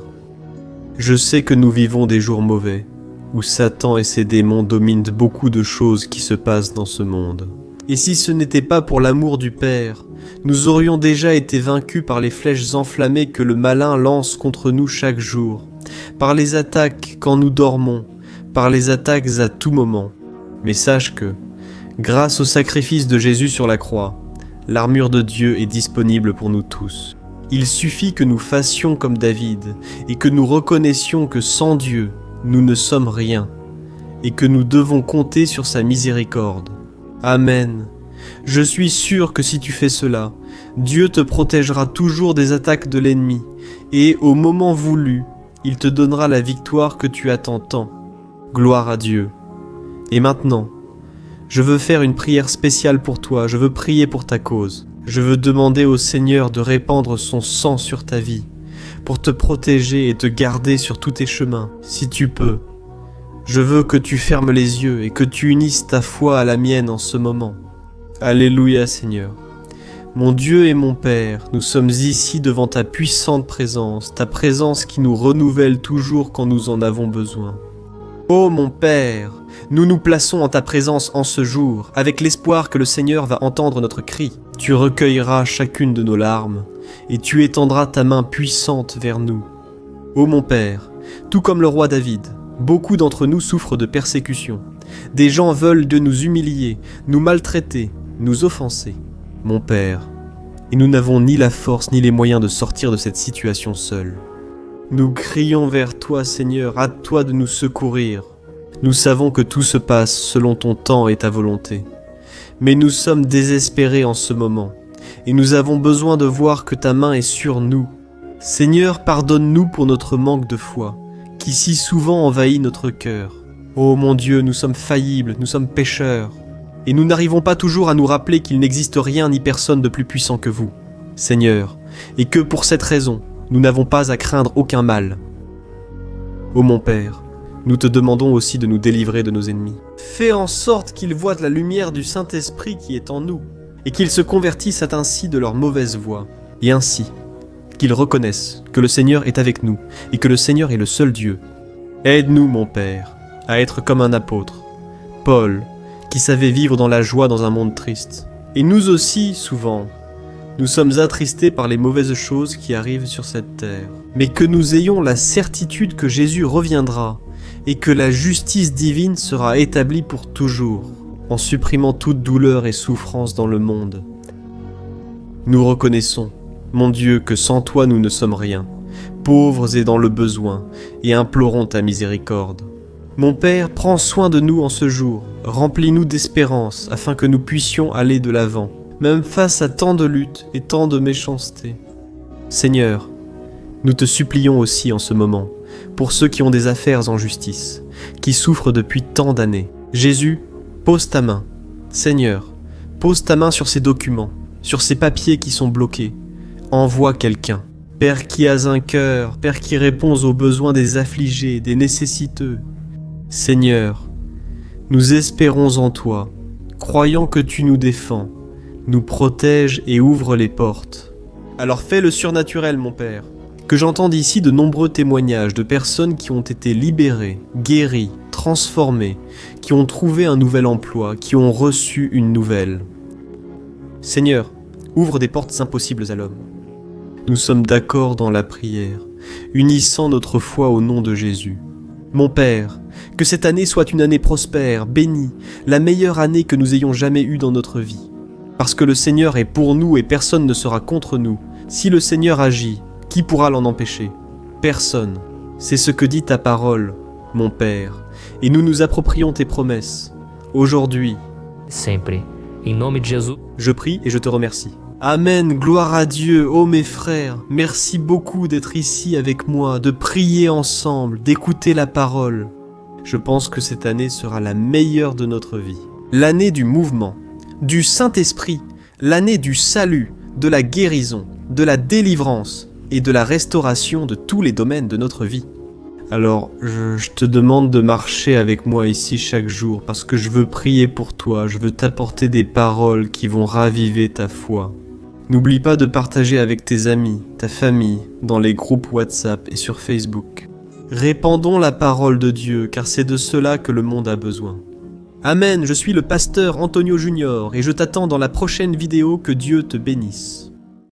Je sais que nous vivons des jours mauvais, où Satan et ses démons dominent beaucoup de choses qui se passent dans ce monde. Et si ce n'était pas pour l'amour du Père, nous aurions déjà été vaincus par les flèches enflammées que le malin lance contre nous chaque jour, par les attaques quand nous dormons, par les attaques à tout moment. Mais sache que, grâce au sacrifice de Jésus sur la croix, l'armure de Dieu est disponible pour nous tous. Il suffit que nous fassions comme David et que nous reconnaissions que sans Dieu, nous ne sommes rien et que nous devons compter sur sa miséricorde. Amen. Je suis sûr que si tu fais cela, Dieu te protégera toujours des attaques de l'ennemi et au moment voulu, il te donnera la victoire que tu attends tant. Gloire à Dieu. Et maintenant, je veux faire une prière spéciale pour toi, je veux prier pour ta cause. Je veux demander au Seigneur de répandre son sang sur ta vie, pour te protéger et te garder sur tous tes chemins, si tu peux. Je veux que tu fermes les yeux et que tu unisses ta foi à la mienne en ce moment. Alléluia Seigneur. Mon Dieu et mon Père, nous sommes ici devant ta puissante présence, ta présence qui nous renouvelle toujours quand nous en avons besoin. Ô mon Père, nous nous plaçons en ta présence en ce jour, avec l'espoir que le Seigneur va entendre notre cri. Tu recueilleras chacune de nos larmes, et tu étendras ta main puissante vers nous. Ô mon Père, tout comme le roi David, beaucoup d'entre nous souffrent de persécutions. Des gens veulent de nous humilier, nous maltraiter, nous offenser. Mon Père, et nous n'avons ni la force ni les moyens de sortir de cette situation seuls. Nous crions vers toi, Seigneur, à toi de nous secourir. Nous savons que tout se passe selon ton temps et ta volonté. Mais nous sommes désespérés en ce moment, et nous avons besoin de voir que ta main est sur nous. Seigneur, pardonne-nous pour notre manque de foi, qui si souvent envahit notre cœur. Ô mon Dieu, nous sommes faillibles, nous sommes pécheurs, et nous n'arrivons pas toujours à nous rappeler qu'il n'existe rien ni personne de plus puissant que vous, Seigneur, et que pour cette raison, nous n'avons pas à craindre aucun mal. Ô mon Père, nous te demandons aussi de nous délivrer de nos ennemis. Fais en sorte qu'ils voient la lumière du Saint-Esprit qui est en nous, et qu'ils se convertissent ainsi de leur mauvaise voie, et ainsi qu'ils reconnaissent que le Seigneur est avec nous, et que le Seigneur est le seul Dieu. Aide-nous, mon Père, à être comme un apôtre, Paul, qui savait vivre dans la joie dans un monde triste. Et nous aussi, souvent, nous sommes attristés par les mauvaises choses qui arrivent sur cette terre. Mais que nous ayons la certitude que Jésus reviendra et que la justice divine sera établie pour toujours, en supprimant toute douleur et souffrance dans le monde. Nous reconnaissons, mon Dieu, que sans toi nous ne sommes rien, pauvres et dans le besoin, et implorons ta miséricorde. Mon Père, prends soin de nous en ce jour, remplis-nous d'espérance afin que nous puissions aller de l'avant, même face à tant de luttes et tant de méchanceté. Seigneur, nous te supplions aussi en ce moment, pour ceux qui ont des affaires en justice, qui souffrent depuis tant d'années. Jésus, pose ta main. Seigneur, pose ta main sur ces documents, sur ces papiers qui sont bloqués. Envoie quelqu'un. Père qui as un cœur, Père qui réponds aux besoins des affligés, des nécessiteux. Seigneur, nous espérons en toi, croyant que tu nous défends, nous protèges et ouvres les portes. Alors fais le surnaturel, mon Père, que j'entende ici de nombreux témoignages de personnes qui ont été libérées, guéries, transformées, qui ont trouvé un nouvel emploi, qui ont reçu une nouvelle. Seigneur, ouvre des portes impossibles à l'homme. Nous sommes d'accord dans la prière, unissant notre foi au nom de Jésus. Mon Père, que cette année soit une année prospère, bénie, la meilleure année que nous ayons jamais eue dans notre vie. Parce que le Seigneur est pour nous et personne ne sera contre nous. Si le Seigneur agit, qui pourra l'en empêcher? Personne. C'est ce que dit ta parole, mon Père, et nous nous approprions tes promesses. Aujourd'hui, Sempre. Em nome de Jesus. je prie et je te remercie. Amen, gloire à Dieu, ô mes frères, merci beaucoup d'être ici avec moi, de prier ensemble, d'écouter la parole. Je pense que cette année sera la meilleure de notre vie. L'année du mouvement, du Saint-Esprit, l'année du salut, de la guérison, de la délivrance et de la restauration de tous les domaines de notre vie. Alors, je te demande de marcher avec moi ici chaque jour parce que je veux prier pour toi, je veux t'apporter des paroles qui vont raviver ta foi. N'oublie pas de partager avec tes amis, ta famille, dans les groupes WhatsApp et sur Facebook. Répandons la parole de Dieu car c'est de cela que le monde a besoin. Amen, je suis le pasteur Antonio Junior et je t'attends dans la prochaine vidéo. Que Dieu te bénisse.